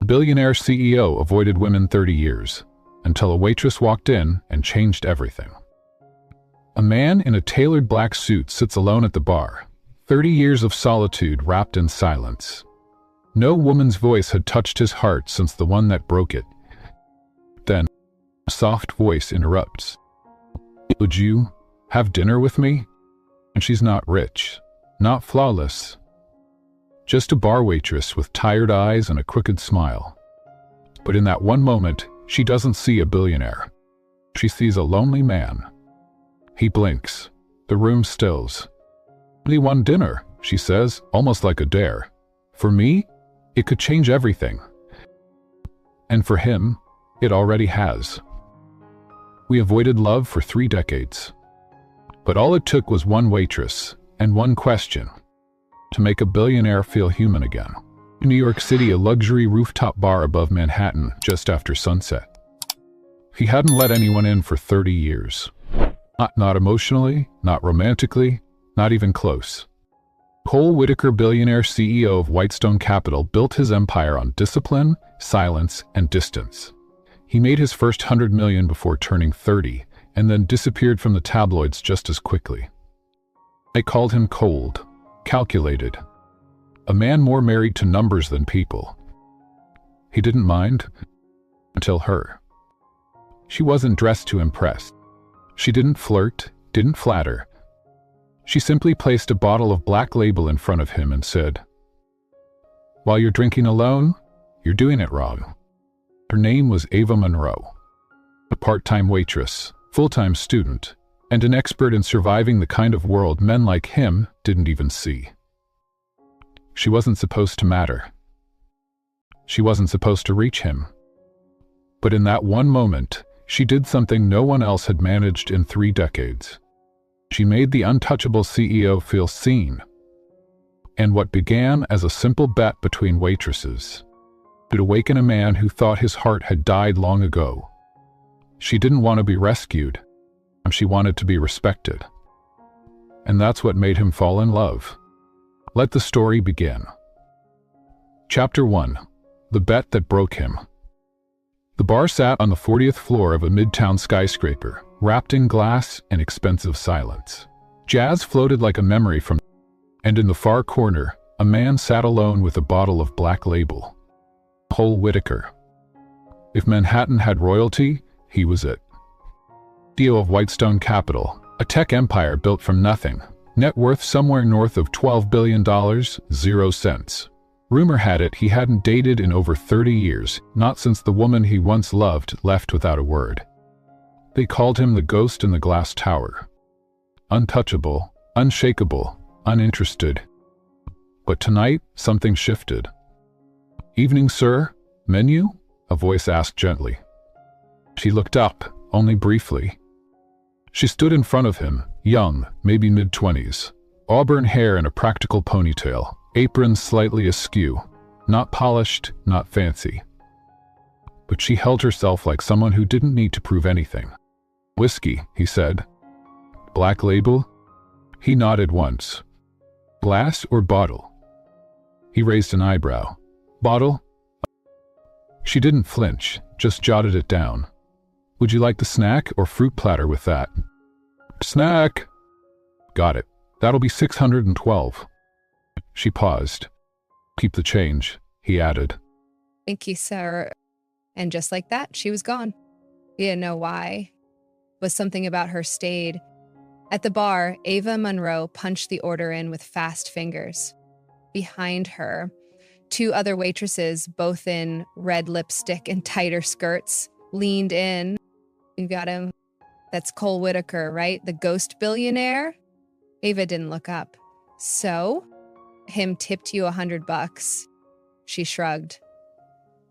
Billionaire CEO avoided women 30 years, until a waitress walked in and changed everything. A man in a tailored black suit sits alone at the bar, 30 years of solitude wrapped in silence. No woman's voice had touched his heart since the one that broke it. Then, a soft voice interrupts. "Would you have dinner with me?" And she's not rich, not flawless, just a bar waitress with tired eyes and a crooked smile. But in that one moment, she doesn't see a billionaire. She sees a lonely man. He blinks. The room stills. "Only one dinner," she says, almost like a dare. "For me, it could change everything." And for him, it already has. We avoided love for 3 decades. But all it took was one waitress and one question to make a billionaire feel human again. In New York City, a luxury rooftop bar above Manhattan just after sunset. He hadn't let anyone in for 30 years. Not emotionally, not romantically, not even close. Cole Whitaker, billionaire CEO of Whitestone Capital, built his empire on discipline, silence, and distance. He made his first 100 million before turning 30, and then disappeared from the tabloids just as quickly. They called him cold, calculated, a man more married to numbers than people. He didn't mind until her. She wasn't dressed to impress. She didn't flirt, didn't flatter. She simply placed a bottle of Black Label in front of him and said, "While you're drinking alone, you're doing it wrong." Her name was Ava Monroe, a part-time waitress, full-time student, and an expert in surviving the kind of world men like him didn't even see. She wasn't supposed to matter. She wasn't supposed to reach him. But in that one moment, she did something no one else had managed in 3 decades. She made the untouchable CEO feel seen. And what began as a simple bet between waitresses could awaken a man who thought his heart had died long ago. She didn't want to be rescued. She wanted to be respected. And that's what made him fall in love. Let the story begin. Chapter 1. The Bet That Broke Him. The bar sat on the 40th floor of a midtown skyscraper, wrapped in glass and expensive silence. Jazz floated like a memory from, and in the far corner, a man sat alone with a bottle of Black Label. Cole Whitaker. If Manhattan had royalty, he was it. CEO of Whitestone Capital, a tech empire built from nothing, net worth somewhere north of $12 billion, 0 cents. Rumor had it he hadn't dated in over 30 years, not since the woman he once loved left without a word. They called him the ghost in the glass tower. Untouchable, unshakable, uninterested. But tonight, something shifted. "Evening, sir. Menu?" a voice asked gently. She looked up, only briefly. She stood in front of him, young, maybe mid-20s, auburn hair in a practical ponytail, apron slightly askew, not polished, not fancy. But she held herself like someone who didn't need to prove anything. "Whiskey," he said. "Black Label?" He nodded once. "Glass or bottle?" He raised an eyebrow. "Bottle?" She didn't flinch, just jotted it down. "Would you like the snack or fruit platter with that?" "Snack." "Got it. That'll be 612. She paused. "Keep the change," he added. "Thank you, sir." And just like that, she was gone. He didn't know why, but something about her stayed. At the bar, Ava Monroe punched the order in with fast fingers. Behind her, 2 other waitresses, both in red lipstick and tighter skirts, leaned in. "You got him. That's Cole Whitaker, right? The ghost billionaire?" Ava didn't look up. "So? Him tipped you $100. She shrugged.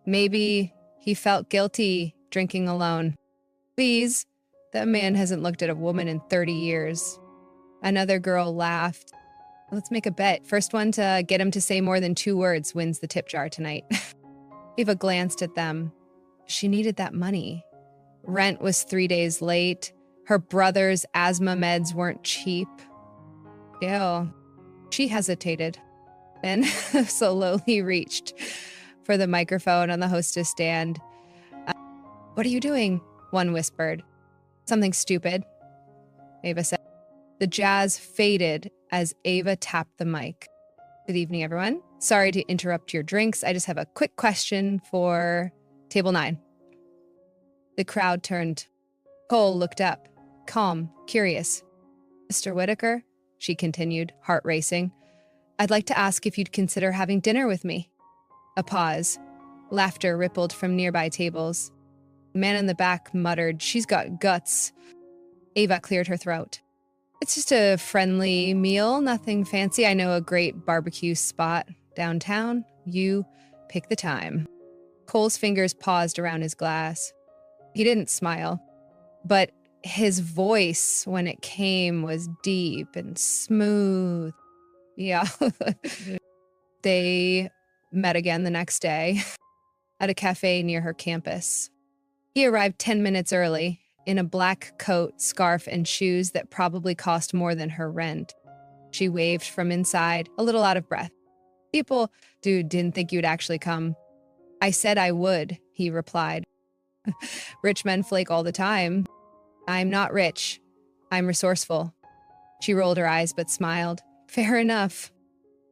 "Maybe he felt guilty drinking alone." "Please, that man hasn't looked at a woman in 30 years. Another girl laughed. "Let's make a bet. First one to get him to say more than 2 words wins the tip jar tonight." Ava glanced at them. She needed that money. Rent was 3 days late. Her brother's asthma meds weren't cheap. Ew. She hesitated, then slowly reached for the microphone on the hostess stand. What are you doing? One whispered. Something stupid, Ava said. The jazz faded as Ava tapped the mic. Good evening, everyone. Sorry to interrupt your drinks. I just have a quick question for table 9. The crowd turned. Cole looked up, calm, curious. Mr. Whitaker, she continued, heart racing, I'd like to ask if you'd consider having dinner with me. A pause. Laughter rippled from nearby tables. The man in the back muttered, She's got guts. Ava cleared her throat. It's just a friendly meal, nothing fancy. I know a great barbecue spot downtown. You pick the time. Cole's fingers paused around his glass. He didn't smile, but his voice, when it came, was deep and smooth. Yeah. They met again the next day at a cafe near her campus. He arrived 10 minutes early in a black coat, scarf, and shoes that probably cost more than her rent. She waved from inside, a little out of breath. People, didn't think you'd actually come. I said I would, he replied. Rich men flake all the time. I'm not rich. I'm resourceful. She rolled her eyes but smiled. Fair enough.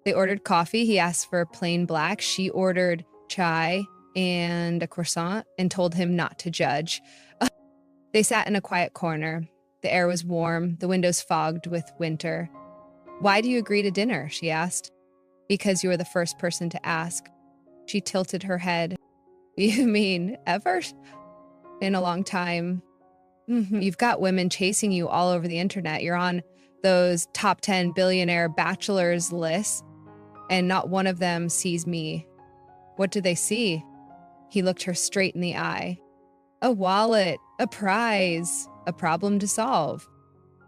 They ordered coffee. He asked for plain black. She ordered chai and a croissant and told him not to judge. They sat in a quiet corner. The air was warm, the windows fogged with winter. Why do you agree to dinner? She asked. Because you were the first person to ask. She tilted her head. You mean ever? In a long time. You've got women chasing you all over the internet. You're on those top 10 billionaire bachelors lists, and not one of them sees me. What do they see? He looked her straight in the eye. A wallet, a prize, a problem to solve.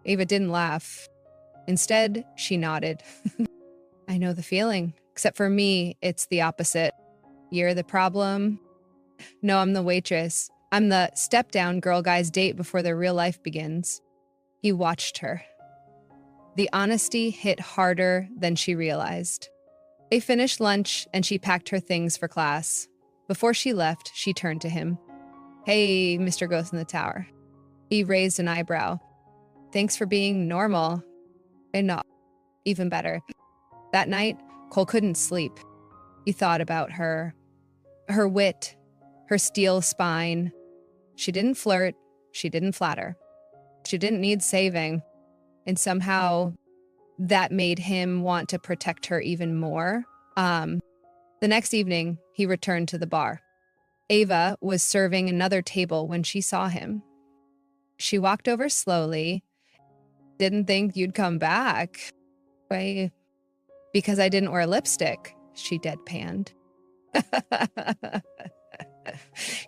Ava didn't laugh. Instead, she nodded. I know the feeling, except for me, it's the opposite. You're the problem. No, I'm the waitress. I'm the step-down girl guys date before their real life begins. He watched her. The honesty hit harder than she realized. They finished lunch and she packed her things for class. Before she left, she turned to him. Hey, Mr. Ghost in the Tower. He raised an eyebrow. Thanks for being normal. And not even better. That night, Cole couldn't sleep. He thought about her wit, her steel spine. She didn't flirt. She didn't flatter. She didn't need saving. And somehow that made him want to protect her even more. The next evening, he returned to the bar. Ava was serving another table when she saw him. She walked over slowly. Didn't think you'd come back. Why? Because I didn't wear lipstick, she deadpanned.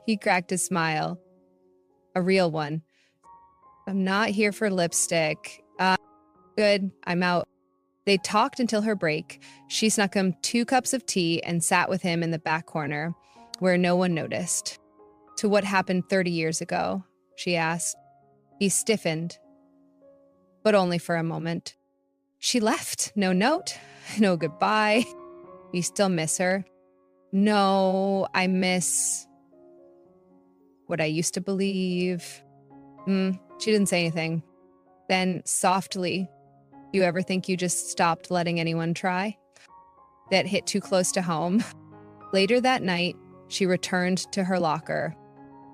He cracked a smile. A real one. I'm not here for lipstick. Good, I'm out. They talked until her break. She snuck him 2 cups of tea and sat with him in the back corner, where no one noticed. To what happened 30 years ago, she asked. He stiffened, but only for a moment. She left. No note, no goodbye. You still miss her? No, I miss what I used to believe. She didn't say anything. Then, softly, you ever think you just stopped letting anyone try? That hit too close to home. Later that night, she returned to her locker.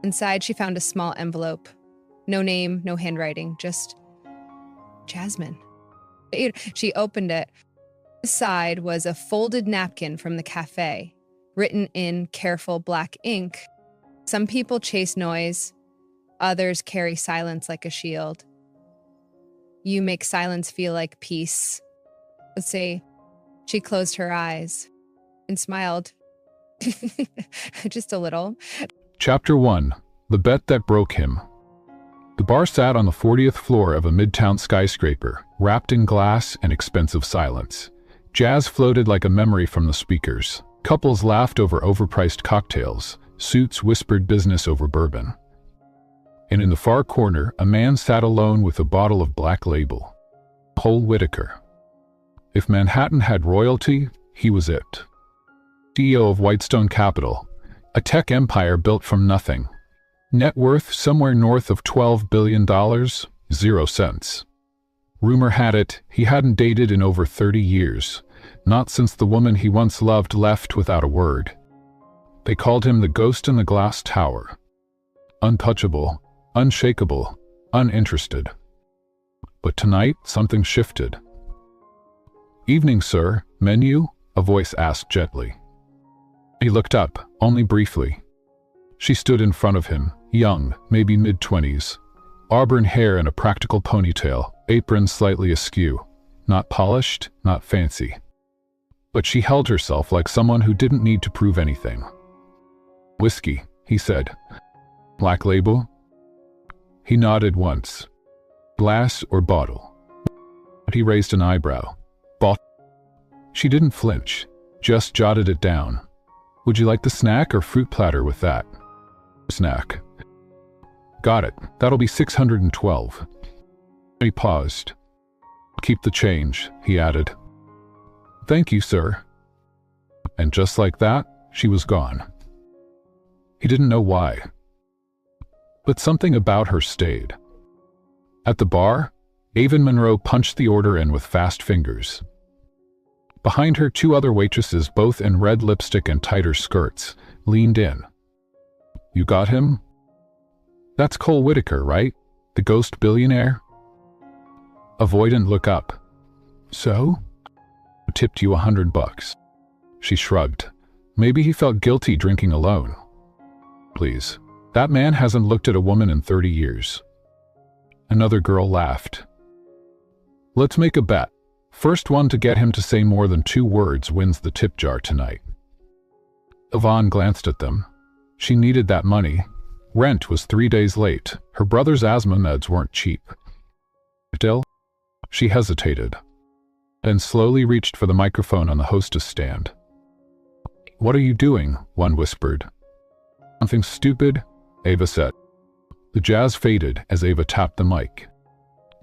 Inside, she found a small envelope. No name, no handwriting, just Jasmine. She opened it. Inside was a folded napkin from the cafe, written in careful black ink. Some people chase noise. Others carry silence like a shield. You make silence feel like peace. Let's see. She closed her eyes and smiled. Just a little. Chapter 1. The Bet That Broke Him. The bar sat on the 40th floor of a midtown skyscraper, wrapped in glass and expensive silence. Jazz floated like a memory from the speakers. Couples laughed over overpriced cocktails. Suits whispered business over bourbon. And in the far corner, a man sat alone with a bottle of Black Label. Cole Whitaker. If Manhattan had royalty, he was it. CEO of Whitestone Capital, a tech empire built from nothing. Net worth somewhere north of $12 billion, 0 cents. Rumor had it he hadn't dated in over 30 years, not since the woman he once loved left without a word. They called him the ghost in the glass tower. Untouchable, unshakable, uninterested. But tonight, something shifted. "Evening, sir. Menu?" a voice asked gently. He looked up, only briefly. She stood in front of him, young, maybe mid-20s. Auburn hair and a practical ponytail, apron slightly askew. Not polished, not fancy. But she held herself like someone who didn't need to prove anything. "Whiskey," he said. "Black label?" He nodded once. "Glass or bottle?" He raised an eyebrow. "Bottle." She didn't flinch, just jotted it down. "Would you like the snack or fruit platter with that?" "Snack." "Got it. That'll be $612. He paused. "Keep the change," he added. "Thank you, sir." And just like that, she was gone. He didn't know why. But something about her stayed. At the bar, Ava Monroe punched the order in with fast fingers. Behind her, 2 other waitresses, both in red lipstick and tighter skirts, leaned in. "You got him? That's Cole Whitaker, right? The ghost billionaire?" Avoidant look up. "So?" "Tipped you $100. She shrugged. Maybe he felt guilty drinking alone. "Please. That man hasn't looked at a woman in 30 years. Another girl laughed. "Let's make a bet. First one to get him to say more than 2 words wins the tip jar tonight." Yvonne glanced at them. She needed that money. Rent was 3 days late. Her brother's asthma meds weren't cheap. Still, she hesitated, and slowly reached for the microphone on the hostess stand. "What are you doing?" one whispered. "Something stupid," Ava said. The jazz faded as Ava tapped the mic.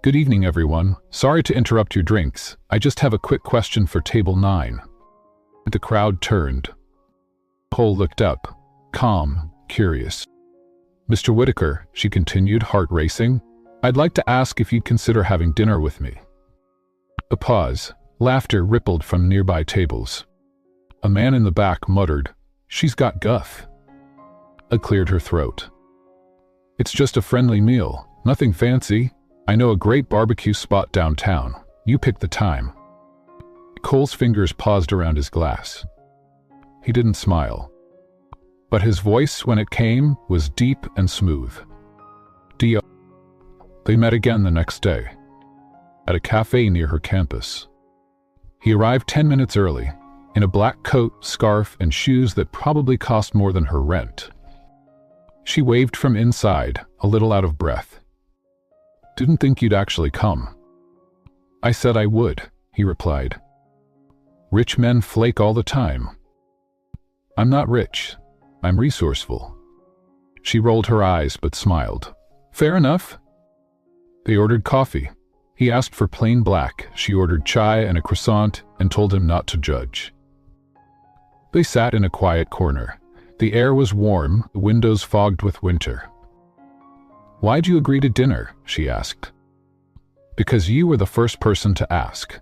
"Good evening, everyone. Sorry to interrupt your drinks. I just have a quick question for table 9. The crowd turned. Cole looked up, calm, curious. "Mr. Whitaker," she continued, heart racing, "I'd like to ask if you'd consider having dinner with me." A pause. Laughter rippled from nearby tables. A man in the back muttered, "She's got guff." It cleared her throat. "It's just a friendly meal, nothing fancy. I know a great barbecue spot downtown. You pick the time." Cole's fingers paused around his glass. He didn't smile. But his voice, when it came, was deep and smooth. "Deal." They met again the next day, at a cafe near her campus. He arrived 10 minutes early, in a black coat, scarf, and shoes that probably cost more than her rent. She waved from inside, a little out of breath. "Didn't think you'd actually come." "I said I would," he replied. "Rich men flake all the time." "I'm not rich. I'm resourceful." She rolled her eyes but smiled. "Fair enough." They ordered coffee. He asked for plain black. She ordered chai and a croissant and told him not to judge. They sat in a quiet corner. The air was warm, the windows fogged with winter. "Why'd you agree to dinner?" she asked. "Because you were the first person to ask."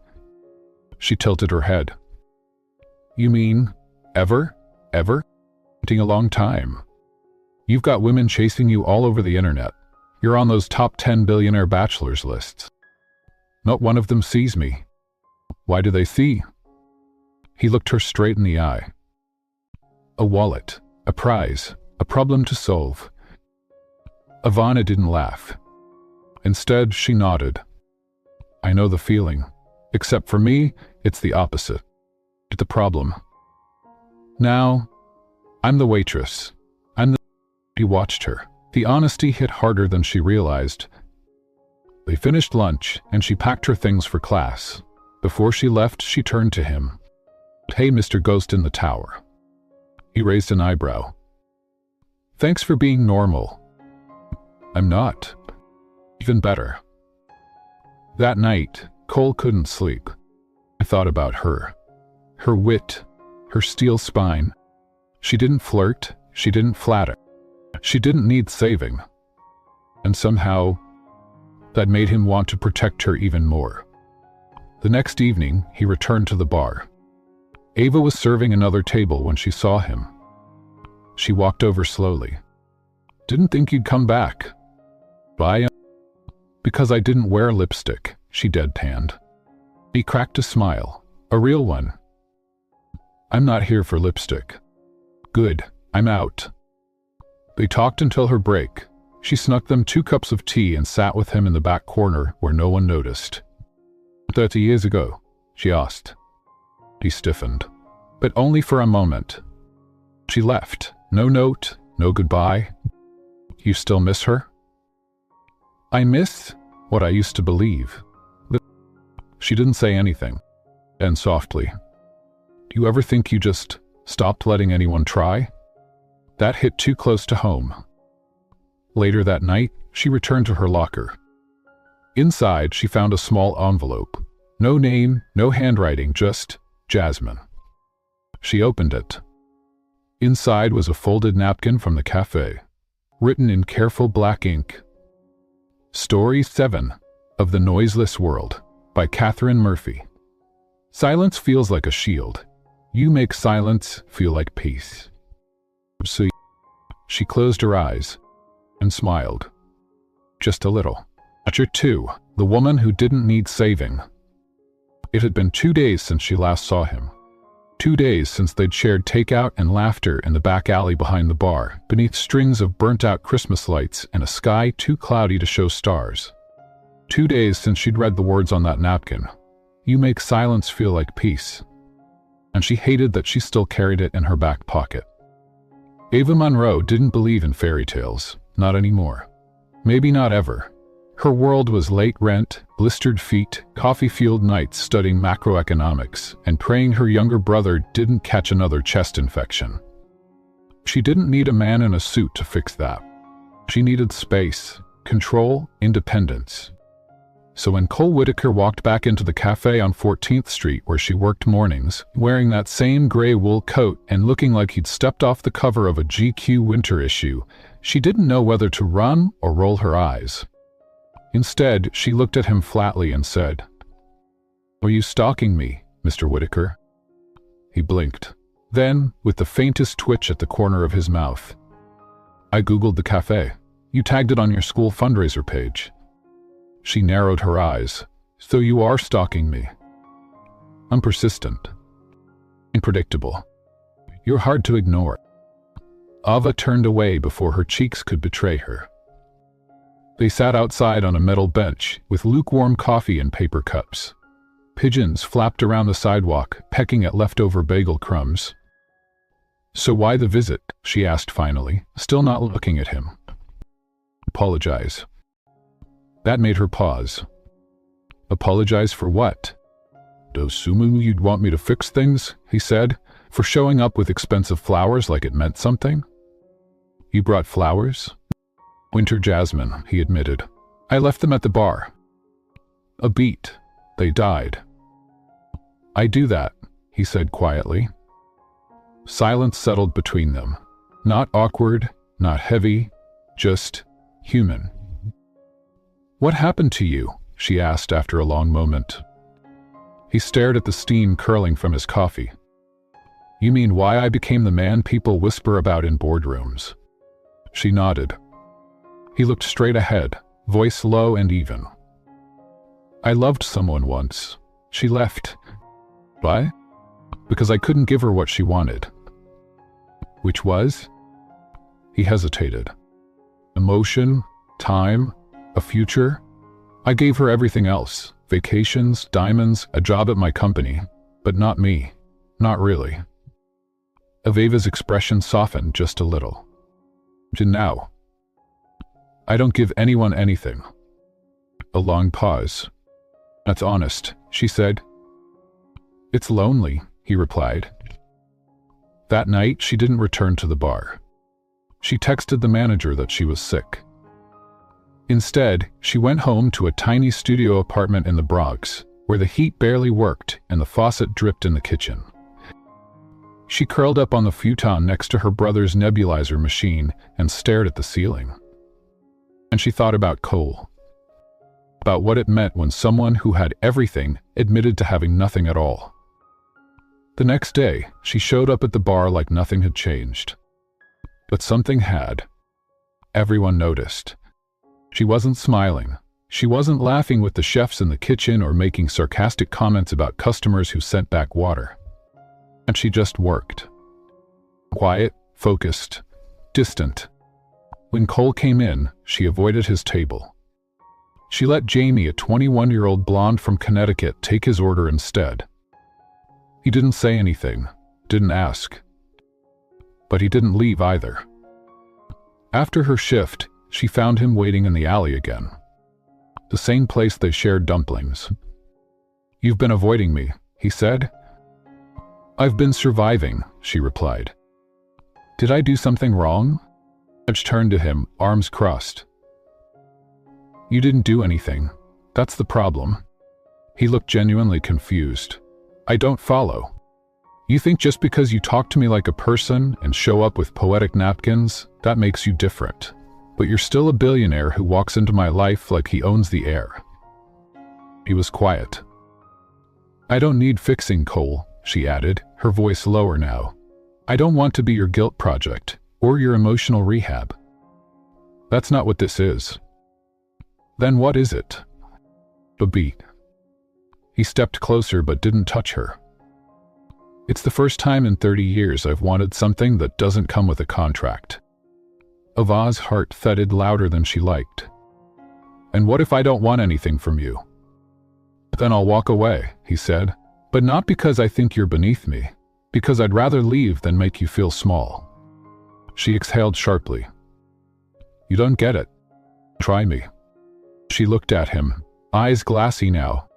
She tilted her head. "You mean, ever? Ever? Taking a long time. You've got women chasing you all over the internet. You're on those top 10 billionaire bachelors lists. Not one of them sees me. Why do they see?" He looked her straight in the eye. "A wallet, a prize, a problem to solve." Ivana didn't laugh. Instead, she nodded. "I know the feeling. Except for me, it's the opposite. The problem. Now, I'm the waitress. I'm the..." He watched her. The honesty hit harder than she realized. They finished lunch, and she packed her things for class. Before she left, she turned to him. "Hey, Mr. Ghost in the Tower." He raised an eyebrow. "Thanks for being normal." "I'm not. Even better." That night, Cole couldn't sleep. He thought about her. Her wit, her steel spine. She didn't flirt, she didn't flatter. She didn't need saving. And somehow, that made him want to protect her even more. The next evening, he returned to the bar. Ava was serving another table when she saw him. She walked over slowly. "Didn't think you'd come back." "Why?" "Because I didn't wear lipstick," she deadpanned. He cracked a smile. "A real one." "I'm not here for lipstick." "Good, I'm out." They talked until her break. She snuck them 2 cups of tea and sat with him in the back corner where no one noticed. 30 years ago?" she asked. He stiffened. But only for a moment. She left. No note, no goodbye. "You still miss her?" "I miss what I used to believe." She didn't say anything. And softly, "Do you ever think you just stopped letting anyone try?" That hit too close to home. Later that night, she returned to her locker. Inside, she found a small envelope. No name, no handwriting, just Jasmine. She opened it. Inside was a folded napkin from the cafe, written in careful black ink. Story 7 of the Noiseless World by Catherine Murphy. Silence feels like a shield. You make silence feel like peace. So she closed her eyes and smiled. Just a little. Chapter 2, the woman who didn't need saving. It had been 2 days since she last saw him. 2 days since they'd shared takeout and laughter in the back alley behind the bar, beneath strings of burnt-out Christmas lights and a sky too cloudy to show stars. 2 days since she'd read the words on that napkin. You make silence feel like peace. And she hated that she still carried it in her back pocket. Ava Monroe didn't believe in fairy tales, not anymore. Maybe not ever. Her world was late rent, blistered feet, coffee-fueled nights studying macroeconomics, and praying her younger brother didn't catch another chest infection. She didn't need a man in a suit to fix that. She needed space, control, independence. So when Cole Whitaker walked back into the cafe on 14th Street where she worked mornings, wearing that same gray wool coat and looking like he'd stepped off the cover of a GQ winter issue, she didn't know whether to run or roll her eyes. Instead, she looked at him flatly and said, "Are you stalking me, Mr. Whitaker?" He blinked. Then, with the faintest twitch at the corner of his mouth, "I Googled the cafe. You tagged it on your school fundraiser page." She narrowed her eyes. "So you are stalking me." "I'm persistent. Unpredictable. You're hard to ignore." Ava turned away before her cheeks could betray her. They sat outside on a metal bench with lukewarm coffee in paper cups. Pigeons flapped around the sidewalk, pecking at leftover bagel crumbs. "So why the visit?" she asked finally, still not looking at him. "Apologize." That made her pause. "Apologize for what?" "Assuming you'd want me to fix things," he said, "for showing up with expensive flowers like it meant something." "You brought flowers?" "Winter jasmine," he admitted. "I left them at the bar." "A beat. They died." "I do that," he said quietly. Silence settled between them. Not awkward, not heavy, just human. "What happened to you?" she asked after a long moment. He stared at the steam curling from his coffee. "You mean why I became the man people whisper about in boardrooms?" She nodded. He looked straight ahead, voice low and even. "I loved someone once. She left." "Why?" "Because I couldn't give her what she wanted." "Which was?" He hesitated. "Emotion, time, a future. I gave her everything else. Vacations, diamonds, a job at my company. But not me. Not really." Ava's expression softened just a little. "To now. I don't give anyone anything." A long pause. "That's honest," she said. "It's lonely," he replied. That night, she didn't return to the bar. She texted the manager that she was sick. Instead, she went home to a tiny studio apartment in the Bronx, where the heat barely worked and the faucet dripped in the kitchen. She curled up on the futon next to her brother's nebulizer machine and stared at the ceiling. And she thought about Cole. About what it meant when someone who had everything admitted to having nothing at all. The next day, she showed up at the bar like nothing had changed. But something had. Everyone noticed. She wasn't smiling. She wasn't laughing with the chefs in the kitchen or making sarcastic comments about customers who sent back water. And she just worked. Quiet, focused, distant. When Cole came in, she avoided his table. She let Jamie, a 21-year-old blonde from Connecticut, take his order instead. He didn't say anything, didn't ask. But he didn't leave either. After her shift, she found him waiting in the alley again. The same place they shared dumplings. "You've been avoiding me," he said. "I've been surviving," she replied. "Did I do something wrong?" Edge turned to him, arms crossed. "You didn't do anything. That's the problem." He looked genuinely confused. "I don't follow. You think just because you talk to me like a person and show up with poetic napkins, that makes you different. But you're still a billionaire who walks into my life like he owns the air." He was quiet. "I don't need fixing, Cole," she added, her voice lower now. "I don't want to be your guilt project or your emotional rehab. That's not what this is." "Then what is it?" "A beat." He stepped closer but didn't touch her. "It's the first time in 30 years I've wanted something that doesn't come with a contract." Ava's heart thudded louder than she liked. "And what if I don't want anything from you?" "Then I'll walk away," he said. "But not because I think you're beneath me. Because I'd rather leave than make you feel small." She exhaled sharply. "You don't get it. Try me." She looked at him, eyes glassy now.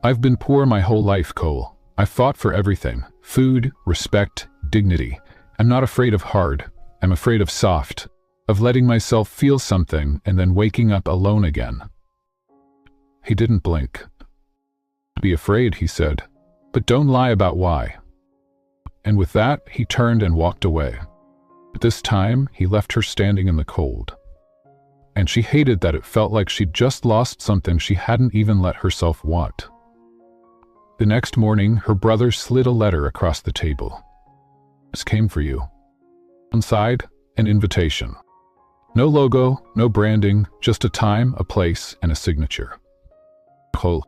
"I've been poor my whole life, Cole. I've fought for everything. Food, respect, dignity. I'm not afraid of hard. I'm afraid of soft. Of letting myself feel something and then waking up alone again." He didn't blink. "Be afraid," he said, "but don't lie about why." And with that, he turned and walked away. This time, he left her standing in the cold. And she hated that it felt like she'd just lost something she hadn't even let herself want. The next morning, her brother slid a letter across the table. "This came for you." Inside, an invitation. No logo, no branding, just a time, a place, and a signature. Cole.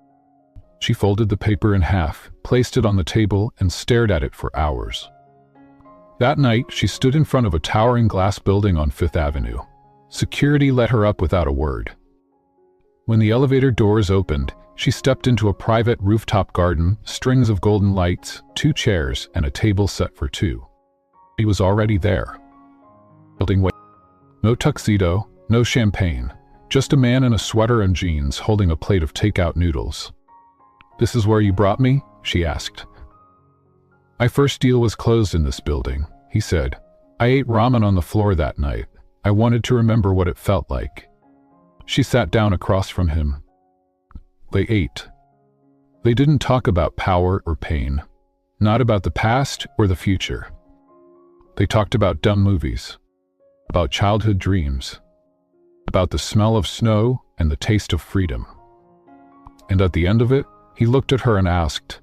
She folded the paper in half, placed it on the table, and stared at it for hours. That night, she stood in front of a towering glass building on 5th Avenue. Security let her up without a word. When the elevator doors opened, she stepped into a private rooftop garden, strings of golden lights, 2 chairs, and a table set for 2. He was already there. No tuxedo, no champagne, just a man in a sweater and jeans holding a plate of takeout noodles. "This is where you brought me?" she asked. "My first deal was closed in this building," he said. "I ate ramen on the floor that night. I wanted to remember what it felt like." She sat down across from him. They ate. They didn't talk about power or pain, not about the past or the future. They talked about dumb movies, about childhood dreams, about the smell of snow and the taste of freedom. And at the end of it, he looked at her and asked,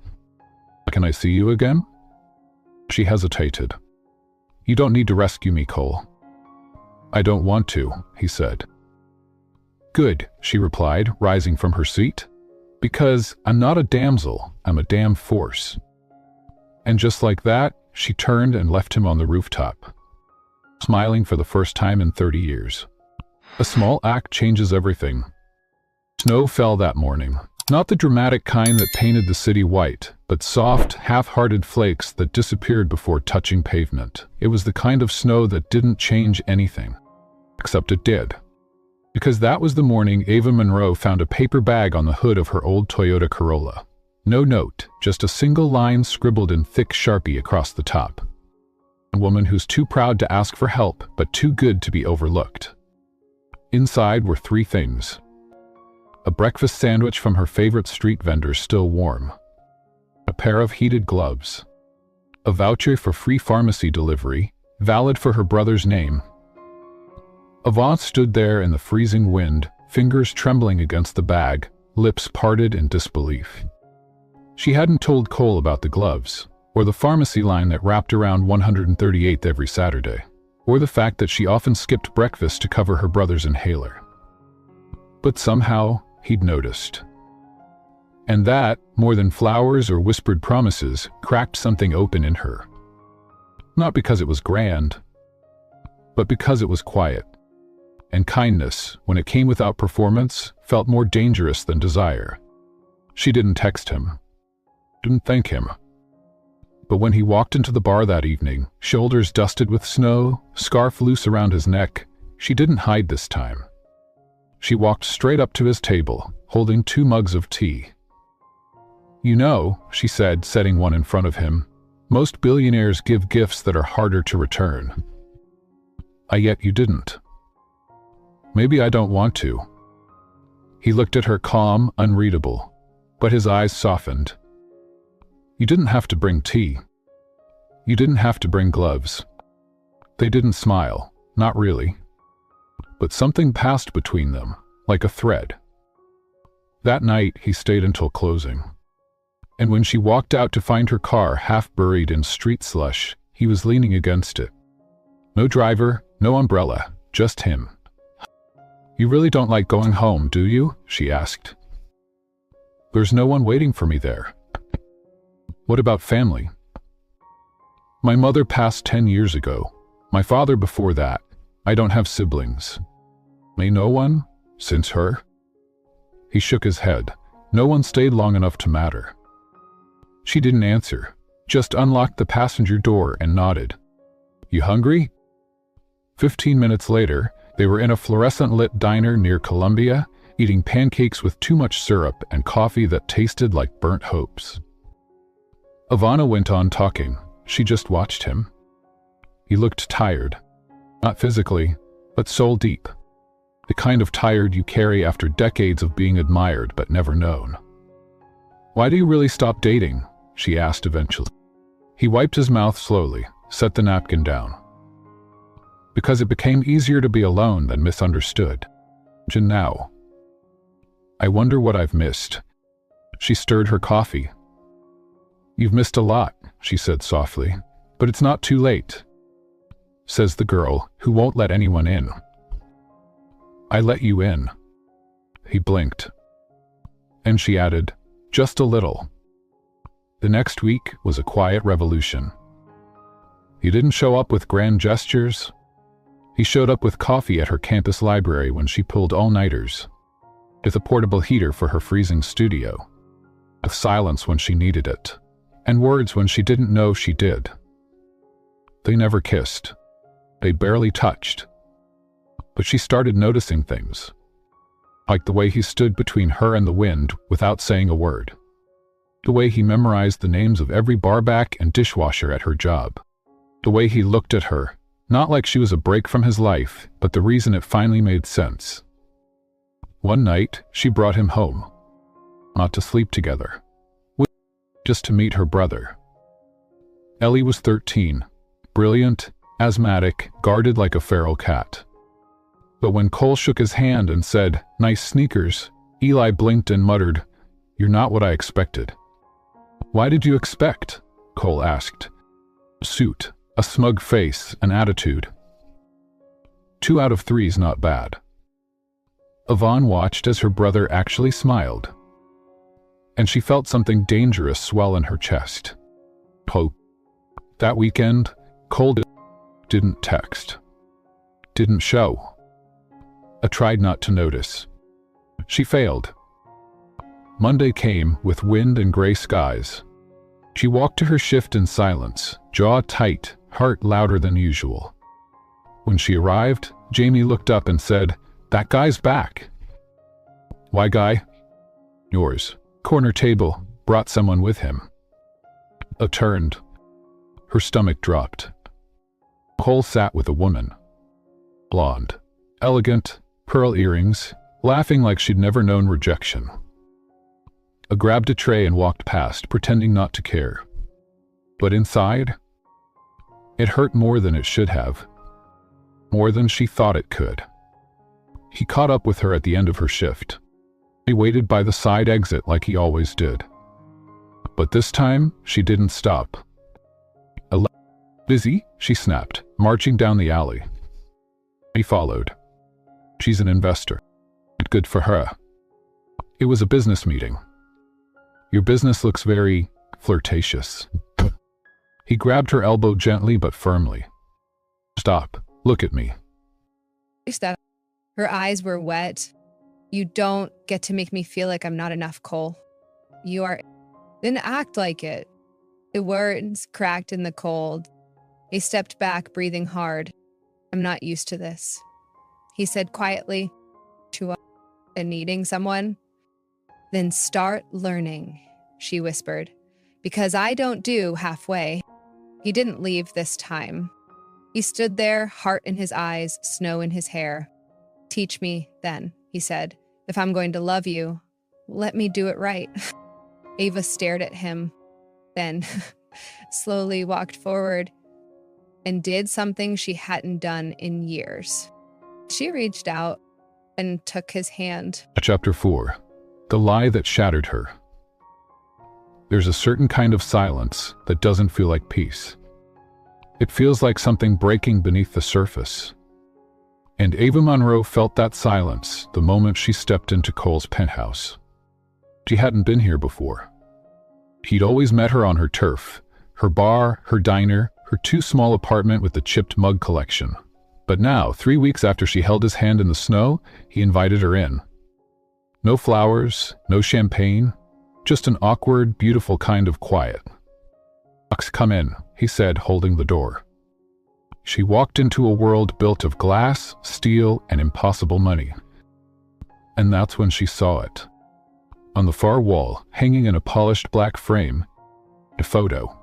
"Can I see you again?" She hesitated. "You don't need to rescue me, Cole." "I don't want to," he said. "Good," she replied, rising from her seat. "Because I'm not a damsel, I'm a damn force." And just like that, she turned and left him on the rooftop, smiling for the first time in 30 years. A small act changes everything. Snow fell that morning. Not the dramatic kind that painted the city white, but soft, half-hearted flakes that disappeared before touching pavement. It was the kind of snow that didn't change anything. Except it did. Because that was the morning Ava Monroe found a paper bag on the hood of her old Toyota Corolla. No note, just a single line scribbled in thick Sharpie across the top. A woman who's too proud to ask for help, but too good to be overlooked. Inside were 3 things. A breakfast sandwich from her favorite street vendor still warm. A pair of heated gloves. A voucher for free pharmacy delivery, valid for her brother's name. Ava stood there in the freezing wind, fingers trembling against the bag, lips parted in disbelief. She hadn't told Cole about the gloves, or the pharmacy line that wrapped around 138th every Saturday, or the fact that she often skipped breakfast to cover her brother's inhaler. But somehow, he'd noticed. And that, more than flowers or whispered promises, cracked something open in her. Not because it was grand, but because it was quiet. And kindness, when it came without performance, felt more dangerous than desire. She didn't text him, didn't thank him. But when he walked into the bar that evening, shoulders dusted with snow, scarf loose around his neck, she didn't hide this time. She walked straight up to his table, holding 2 mugs of tea. "You know," she said, setting one in front of him, "most billionaires give gifts that are harder to return. Yet you didn't. Maybe I don't want to." He looked at her calm, unreadable, but his eyes softened. "You didn't have to bring tea. You didn't have to bring gloves." They didn't smile, not really. But something passed between them, like a thread. That night, he stayed until closing. And when she walked out to find her car half buried in street slush, he was leaning against it. No driver, no umbrella, just him. "You really don't like going home, do you?" she asked. "There's no one waiting for me there." "What about family?" "My mother passed 10 years ago. My father before that. I don't have siblings." "May no one? Since her?" He shook his head. No one stayed long enough to matter. She didn't answer, just unlocked the passenger door and nodded. "You hungry?" 15 minutes later, they were in a fluorescent-lit diner near Columbia, eating pancakes with too much syrup and coffee that tasted like burnt hopes. Ivana went on talking. She just watched him. He looked tired. Not physically, but soul-deep. The kind of tired you carry after decades of being admired but never known. "Why do you really stop dating?" she asked eventually. He wiped his mouth slowly, set the napkin down. "Because it became easier to be alone than misunderstood. And now. I wonder what I've missed." She stirred her coffee. "You've missed a lot," she said softly, "but it's not too late," says the girl who won't let anyone in. "I let you in." He blinked. And she added, "Just a little." The next week was a quiet revolution. He didn't show up with grand gestures. He showed up with coffee at her campus library when she pulled all-nighters, with a portable heater for her freezing studio, with silence when she needed it, and words when she didn't know she did. They never kissed. They barely touched. But she started noticing things, like the way he stood between her and the wind without saying a word, the way he memorized the names of every barback and dishwasher at her job, the way he looked at her, not like she was a break from his life, but the reason it finally made sense. One night, she brought him home, not to sleep together, just to meet her brother. Ellie was 13, brilliant, asthmatic, guarded like a feral cat. But when Cole shook his hand and said, "Nice sneakers," Eli blinked and muttered, "You're not what I expected." "Why did you expect?" Cole asked. "A suit, a smug face, an attitude." 2 out of 3's not bad. Yvonne watched as her brother actually smiled, and she felt something dangerous swell in her chest. Hope. That weekend, Cole didn't text. Didn't show. I tried not to notice. She failed. Monday came with wind and gray skies. She walked to her shift in silence, jaw tight, heart louder than usual. When she arrived, Jamie looked up and said, "That guy's back." "Why guy?" "Yours. Corner table, brought someone with him." Turned. Her stomach dropped. Cole sat with a woman. Blonde. Elegant, pearl earrings, laughing like she'd never known rejection. I grabbed a tray and walked past, pretending not to care. But inside, it hurt more than it should have, more than she thought it could. He caught up with her at the end of her shift. He waited by the side exit like he always did. But this time, she didn't stop. Busy, she snapped, marching down the alley. He followed. She's an investor. Good for her. It was a business meeting. Your business looks very flirtatious. He grabbed her elbow gently but firmly. Stop. Look at me. Her eyes were wet. You don't get to make me feel like I'm not enough, Cole. You are. Then act like it. The words cracked in the cold. He stepped back, breathing hard. I'm not used to this. He said quietly, to and needing someone. Then start learning, she whispered, because I don't do halfway. He didn't leave this time. He stood there, heart in his eyes, snow in his hair. Teach me then, he said. If I'm going to love you, let me do it right. Ava stared at him, then slowly walked forward and did something she hadn't done in years. She reached out and took his hand. Chapter 4. The Lie That Shattered Her. There's a certain kind of silence that doesn't feel like peace. It feels like something breaking beneath the surface. And Ava Monroe felt that silence the moment she stepped into Cole's penthouse. She hadn't been here before. He'd always met her on her turf, her bar, her diner, her too small apartment with the chipped mug collection. But now, 3 weeks after she held his hand in the snow, he invited her in. No flowers, no champagne, just an awkward, beautiful kind of quiet. Come in, he said, holding the door. She walked into a world built of glass, steel, and impossible money. And that's when she saw it. On the far wall, hanging in a polished black frame, a photo.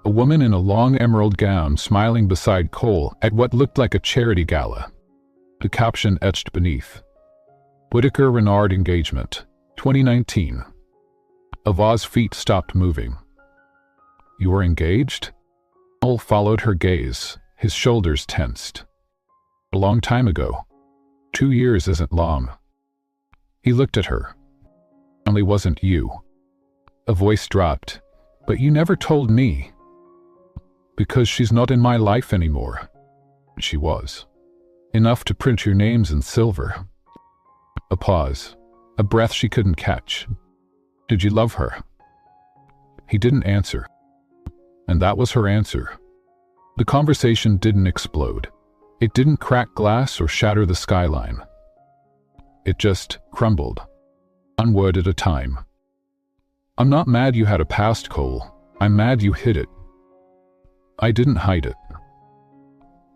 A woman in a long emerald gown smiling beside Cole at what looked like a charity gala. The caption etched beneath. Whitaker Renard Engagement, 2019. Ava's feet stopped moving. You were engaged? Cole followed her gaze, his shoulders tensed. A long time ago. 2 years isn't long. He looked at her. Only wasn't you. A voice dropped. But you never told me. Because she's not in my life anymore. She was. Enough to print your names in silver. A pause. A breath she couldn't catch. Did you love her? He didn't answer. And that was her answer. The conversation didn't explode. It didn't crack glass or shatter the skyline. It just crumbled. One word at a time. I'm not mad you had a past, Cole. I'm mad you hid it. I didn't hide it.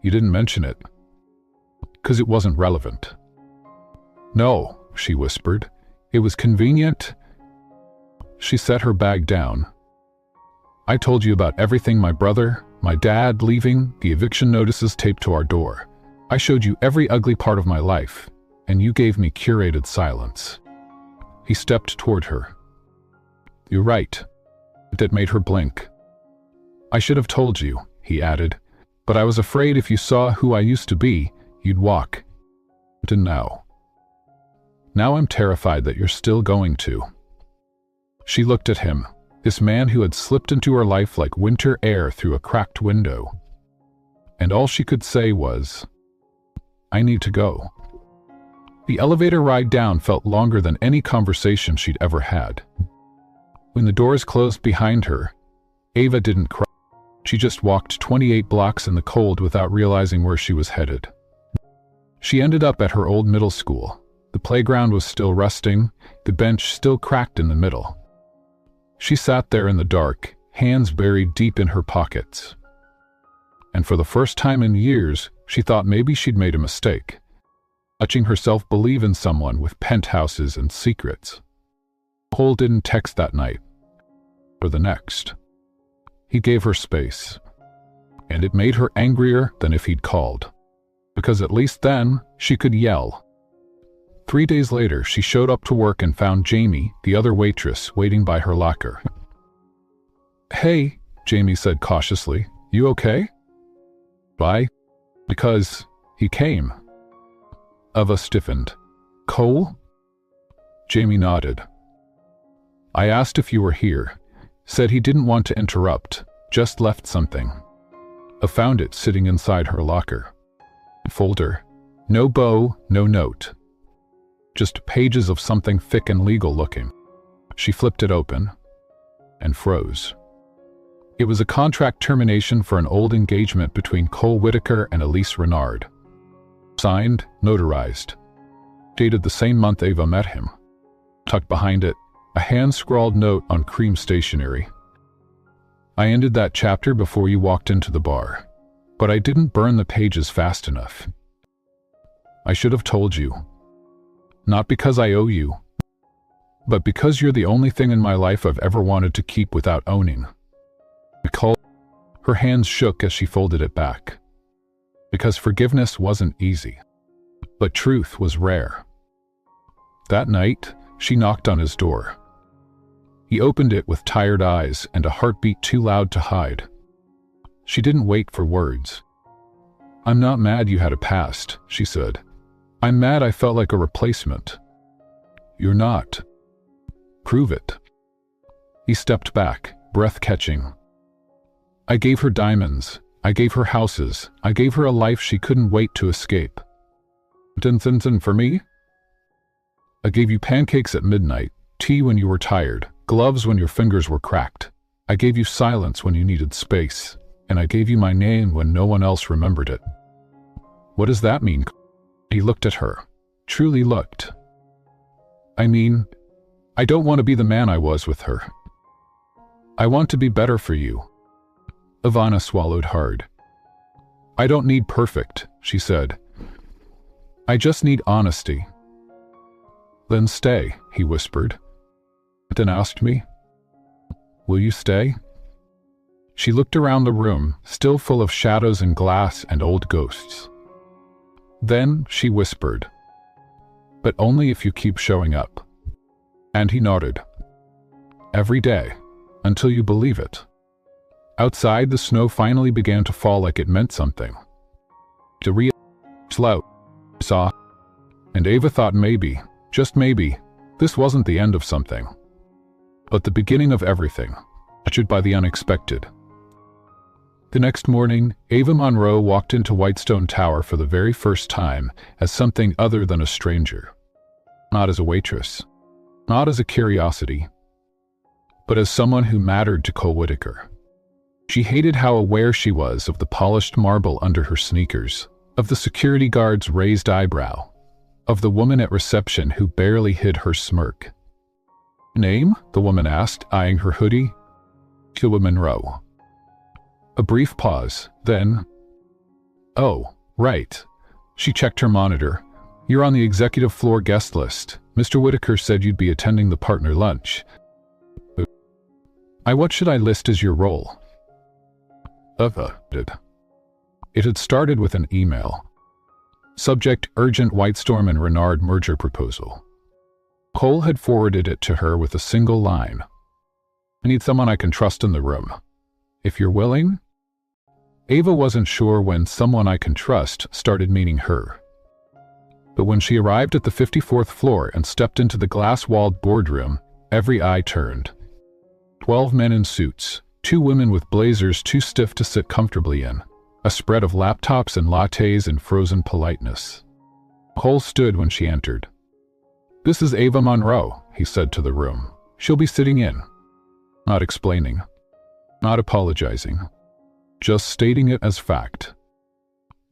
You didn't mention it. 'Cause it wasn't relevant. No, she whispered. It was convenient. She set her bag down. I told you about everything, my brother, my dad leaving, the eviction notices taped to our door. I showed you every ugly part of my life, and you gave me curated silence. He stepped toward her. You're right. That made her blink. I should have told you, he added, but I was afraid if you saw who I used to be, you'd walk. And now. Now I'm terrified that you're still going to. She looked at him, this man who had slipped into her life like winter air through a cracked window. And all she could say was, I need to go. The elevator ride down felt longer than any conversation she'd ever had. When the doors closed behind her, Ava didn't cry. She just walked 28 blocks in the cold without realizing where she was headed. She ended up at her old middle school. The playground was still rusting, the bench still cracked in the middle. She sat there in the dark, hands buried deep in her pockets. And for the first time in years, she thought maybe she'd made a mistake, watching herself believe in someone with penthouses and secrets. Cole didn't text that night, or the next. He gave her space, and it made her angrier than if he'd called, because at least then she could yell. 3 days later, she showed up to work and found Jamie, the other waitress, waiting by her locker. Hey, Jamie said cautiously. You okay? Why? Because he came. Ava stiffened. Cole? Jamie nodded. I asked if you were here. Said he didn't want to interrupt, just left something. I found it sitting inside her locker. Folder. No bow, no note. Just pages of something thick and legal looking. She flipped it open and froze. It was a contract termination for an old engagement between Cole Whitaker and Elise Renard. Signed, notarized. Dated the same month Ava met him. Tucked behind it, a hand-scrawled note on cream stationery. I ended that chapter before you walked into the bar, but I didn't burn the pages fast enough. I should have told you. Not because I owe you, but because you're the only thing in my life I've ever wanted to keep without owning. Nicole, her hands shook as she folded it back. Because forgiveness wasn't easy, but truth was rare. That night, she knocked on his door. He opened it with tired eyes and a heartbeat too loud to hide. She didn't wait for words. I'm not mad you had a past, she said. I'm mad I felt like a replacement. You're not. Prove it. He stepped back, breath catching. I gave her diamonds. I gave her houses. I gave her a life she couldn't wait to escape. Dun for me? I gave you pancakes at midnight, tea when you were tired, gloves when your fingers were cracked. I gave you silence when you needed space, and I gave you my name when no one else remembered it. What does that mean? He looked at her. Truly looked. I mean, I don't want to be the man I was with her. I want to be better for you. Ivana swallowed hard. I don't need perfect, she said. I just need honesty. Then stay, he whispered. Then asked me, will you stay? She looked around the room, still full of shadows and glass and old ghosts. Then she whispered, but only if you keep showing up. And he nodded. Every day, until you believe it. Outside, the snow finally began to fall like it meant something. The slow saw, and Ava thought maybe, just maybe, this wasn't the end of something, but the beginning of everything, ushered by the unexpected. The next morning, Ava Monroe walked into Whitestone Tower for the very first time as something other than a stranger. Not as a waitress, not as a curiosity, but as someone who mattered to Cole Whitaker. She hated how aware she was of the polished marble under her sneakers, of the security guard's raised eyebrow, of the woman at reception who barely hid her smirk. Name? The woman asked, eyeing her hoodie. Ava Monroe. A brief pause, then, oh, right. She checked her monitor. You're on the executive floor guest list. Mr. Whitaker said you'd be attending the partner lunch. What should I list as your role? Ava did. It had started with an email. Subject: Urgent Whitestorm and Renard merger proposal. Cole had forwarded it to her with a single line. I need someone I can trust in the room. If you're willing? Ava wasn't sure when someone I can trust started meaning her. But when she arrived at the 54th floor and stepped into the glass-walled boardroom, every eye turned. 12 men in suits, 2 women with blazers too stiff to sit comfortably in, a spread of laptops and lattes in frozen politeness. Cole stood when she entered. This is Ava Monroe, he said to the room. She'll be sitting in. Not explaining. Not apologizing. Just stating it as fact.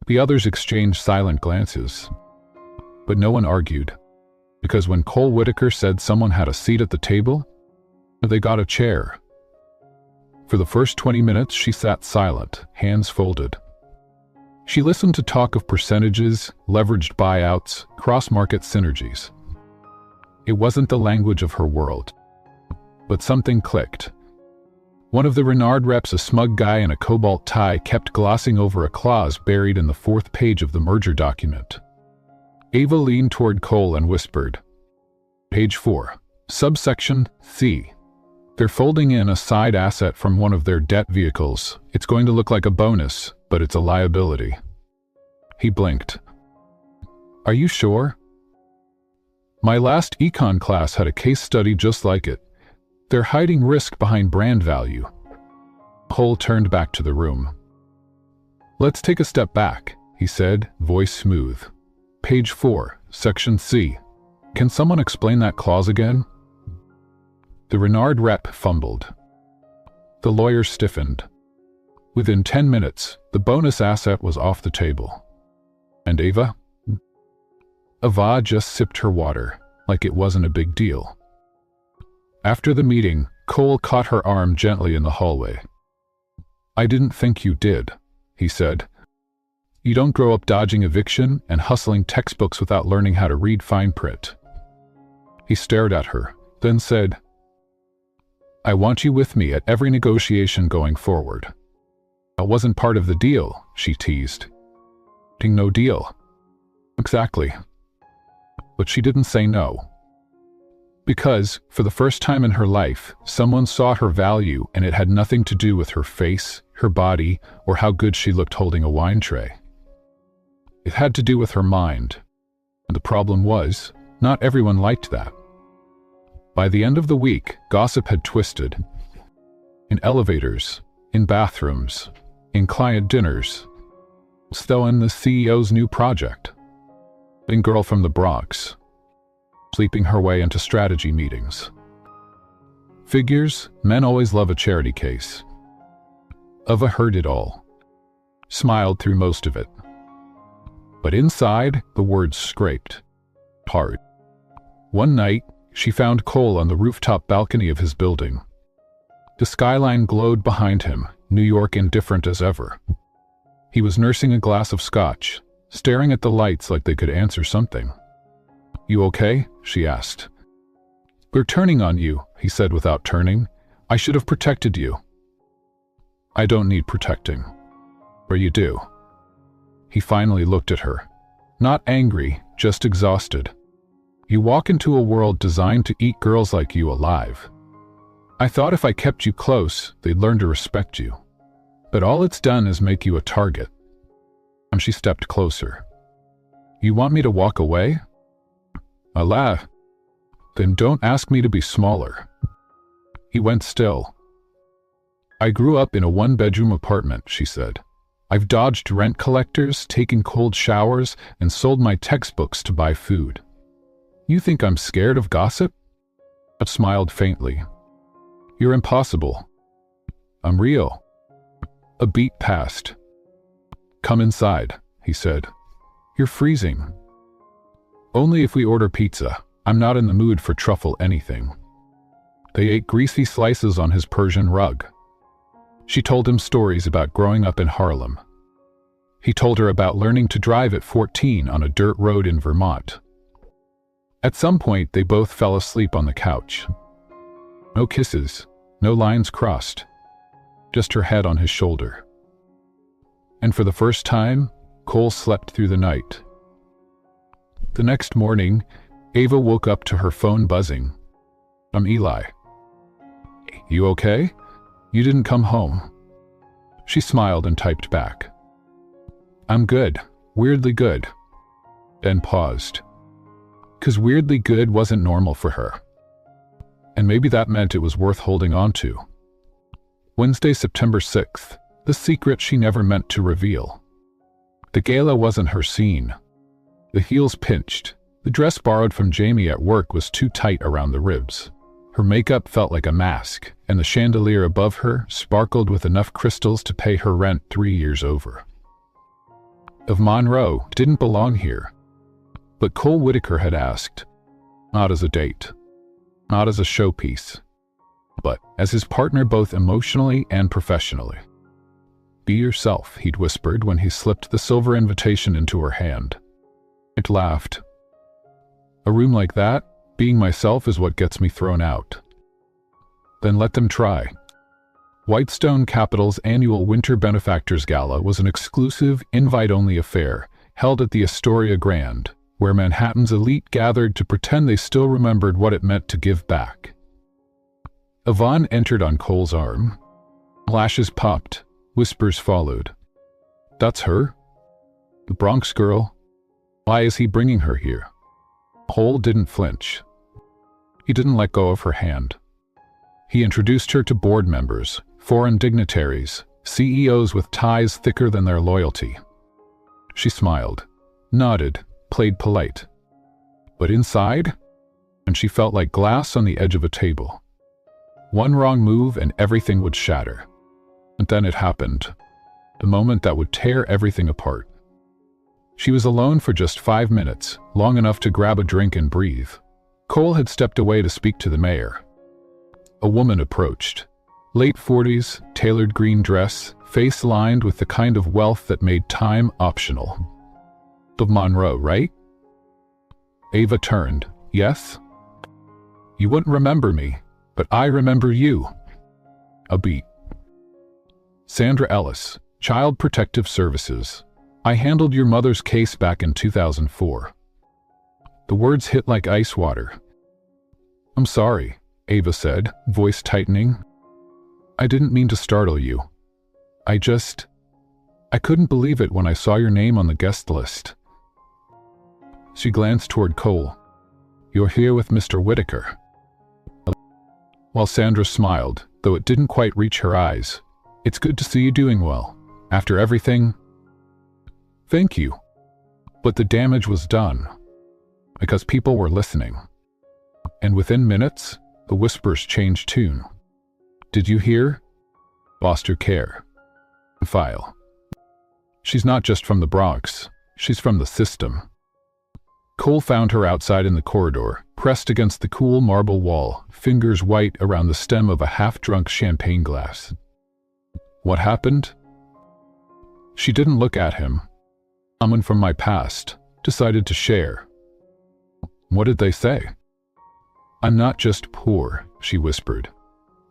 The others exchanged silent glances. But no one argued, because when Cole Whitaker said someone had a seat at the table, they got a chair. For the first 20 minutes, she sat silent, hands folded. She listened to talk of percentages, leveraged buyouts, cross-market synergies. It wasn't the language of her world. But something clicked. One of the Renard reps, a smug guy in a cobalt tie, kept glossing over a clause buried in the 4th page of the merger document. Ava leaned toward Cole and whispered, Page 4, subsection C. They're folding in a side asset from one of their debt vehicles. It's going to look like a bonus, but it's a liability. He blinked. Are you sure? My last econ class had a case study just like it. They're hiding risk behind brand value. Cole turned back to the room. Let's take a step back, he said, voice smooth. Page 4, Section C. Can someone explain that clause again? The Renard rep fumbled. The lawyer stiffened. Within 10 minutes, the bonus asset was off the table. And Ava? Ava just sipped her water, like it wasn't a big deal. After the meeting, Cole caught her arm gently in the hallway. I didn't think you did, he said. You don't grow up dodging eviction and hustling textbooks without learning how to read fine print. He stared at her, then said, I want you with me at every negotiation going forward. That wasn't part of the deal, she teased. No deal. Exactly. But she didn't say no. Because, for the first time in her life, someone saw her value and it had nothing to do with her face, her body, or how good she looked holding a wine tray. It had to do with her mind. And the problem was, not everyone liked that. By the end of the week, gossip had twisted. In elevators, in bathrooms, in client dinners, still in the CEO's new project. In girl from the Bronx, sleeping her way into strategy meetings. Figures, men always love a charity case. Ava heard it all, smiled through most of it. But inside, the words scraped hard. One night, she found Cole on the rooftop balcony of his building. The skyline glowed behind him, New York indifferent as ever. He was nursing a glass of scotch, staring at the lights like they could answer something. You okay? She asked. We're turning on you, he said without turning. I should have protected you. I don't need protecting. Or you do. He finally looked at her. Not angry, just exhausted. You walk into a world designed to eat girls like you alive. I thought if I kept you close, they'd learn to respect you. But all it's done is make you a target. And she stepped closer. You want me to walk away? Allah. Then don't ask me to be smaller. He went still. I grew up in a one-bedroom apartment, she said. I've dodged rent collectors, taken cold showers, and sold my textbooks to buy food. You think I'm scared of gossip? I smiled faintly. You're impossible. I'm real. A beat passed. Come inside, he said. You're freezing. Only if we order pizza. I'm not in the mood for truffle anything. They ate greasy slices on his Persian rug. She told him stories about growing up in Harlem. He told her about learning to drive at 14 on a dirt road in Vermont. At some point, they both fell asleep on the couch. No kisses, no lines crossed, just her head on his shoulder. And for the first time, Cole slept through the night. The next morning, Ava woke up to her phone buzzing. I'm Eli. You okay? You didn't come home. She smiled and typed back. I'm good, weirdly good. Then paused. 'Cause weirdly good wasn't normal for her. And maybe that meant it was worth holding on to. Wednesday, September 6th, the secret she never meant to reveal. The gala wasn't her scene. The heels pinched. The dress borrowed from Jamie at work was too tight around the ribs. Her makeup felt like a mask, and the chandelier above her sparkled with enough crystals to pay her rent 3 years over. Ava Monroe didn't belong here. But Cole Whitaker had asked, not as a date, not as a showpiece, but as his partner both emotionally and professionally. Be yourself, he'd whispered when he slipped the silver invitation into her hand. It laughed. A room like that, being myself is what gets me thrown out. Then let them try. Whitestone Capital's annual Winter Benefactors Gala was an exclusive, invite-only affair held at the Astoria Grand, where Manhattan's elite gathered to pretend they still remembered what it meant to give back. Yvonne entered on Cole's arm. Lashes popped, whispers followed. That's her? The Bronx girl? Why is he bringing her here? Cole didn't flinch. He didn't let go of her hand. He introduced her to board members, foreign dignitaries, CEOs with ties thicker than their loyalty. She smiled, nodded, played polite. But inside, and she felt like glass on the edge of a table. One wrong move and everything would shatter. And then it happened. The moment that would tear everything apart. She was alone for just 5 minutes, long enough to grab a drink and breathe. Cole had stepped away to speak to the mayor. A woman approached. Late 40s, tailored green dress, face lined with the kind of wealth that made time optional. Ava Monroe, right? Ava turned. Yes? You wouldn't remember me, but I remember you. A beat. Sandra Ellis, Child Protective Services. I handled your mother's case back in 2004. The words hit like ice water. I'm sorry, Ava said, voice tightening. I didn't mean to startle you. I couldn't believe it when I saw your name on the guest list. She glanced toward Cole. You're here with Mr. Whitaker. While Sandra smiled, though it didn't quite reach her eyes. It's good to see you doing well. After everything. Thank you. But the damage was done. Because people were listening. And within minutes, the whispers changed tune. Did you hear? Foster care. File. She's not just from the Bronx. She's from the system. Cole found her outside in the corridor, pressed against the cool marble wall, fingers white around the stem of a half-drunk champagne glass. What happened? She didn't look at him. Someone from my past decided to share. What did they say? I'm not just poor, she whispered.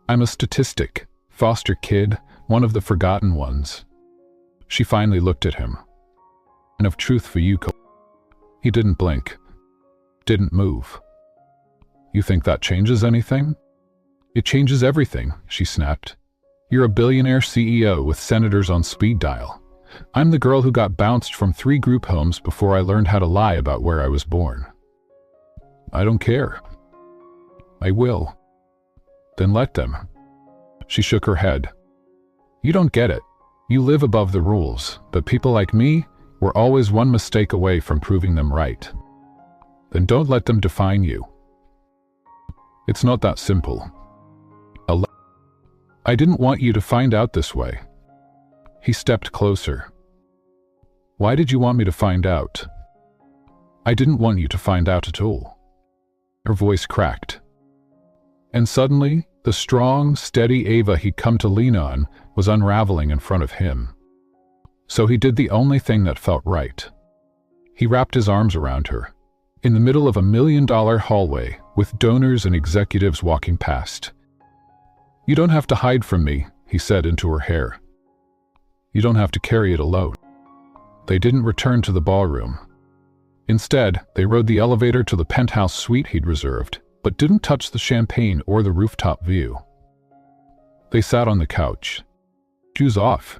I'm a statistic, foster kid, one of the forgotten ones. She finally looked at him. And of truth for you, Cole. He didn't blink. Didn't move. You think that changes anything? It changes everything, she snapped. You're a billionaire CEO with senators on speed dial. I'm the girl who got bounced from 3 group homes before I learned how to lie about where I was born. I don't care. I will. Then let them. She shook her head. You don't get it. You live above the rules, but people like me, we're always one mistake away from proving them right. Then don't let them define you. It's not that simple. I didn't want you to find out this way. He stepped closer. Why did you want me to find out? I didn't want you to find out at all. Her voice cracked. And suddenly, the strong, steady Ava he'd come to lean on was unraveling in front of him. So he did the only thing that felt right. He wrapped his arms around her, in the middle of a $1 million hallway with donors and executives walking past. You don't have to hide from me, he said into her hair. You don't have to carry it alone. They didn't return to the ballroom. Instead, they rode the elevator to the penthouse suite he'd reserved, but didn't touch the champagne or the rooftop view. They sat on the couch. Shoes off.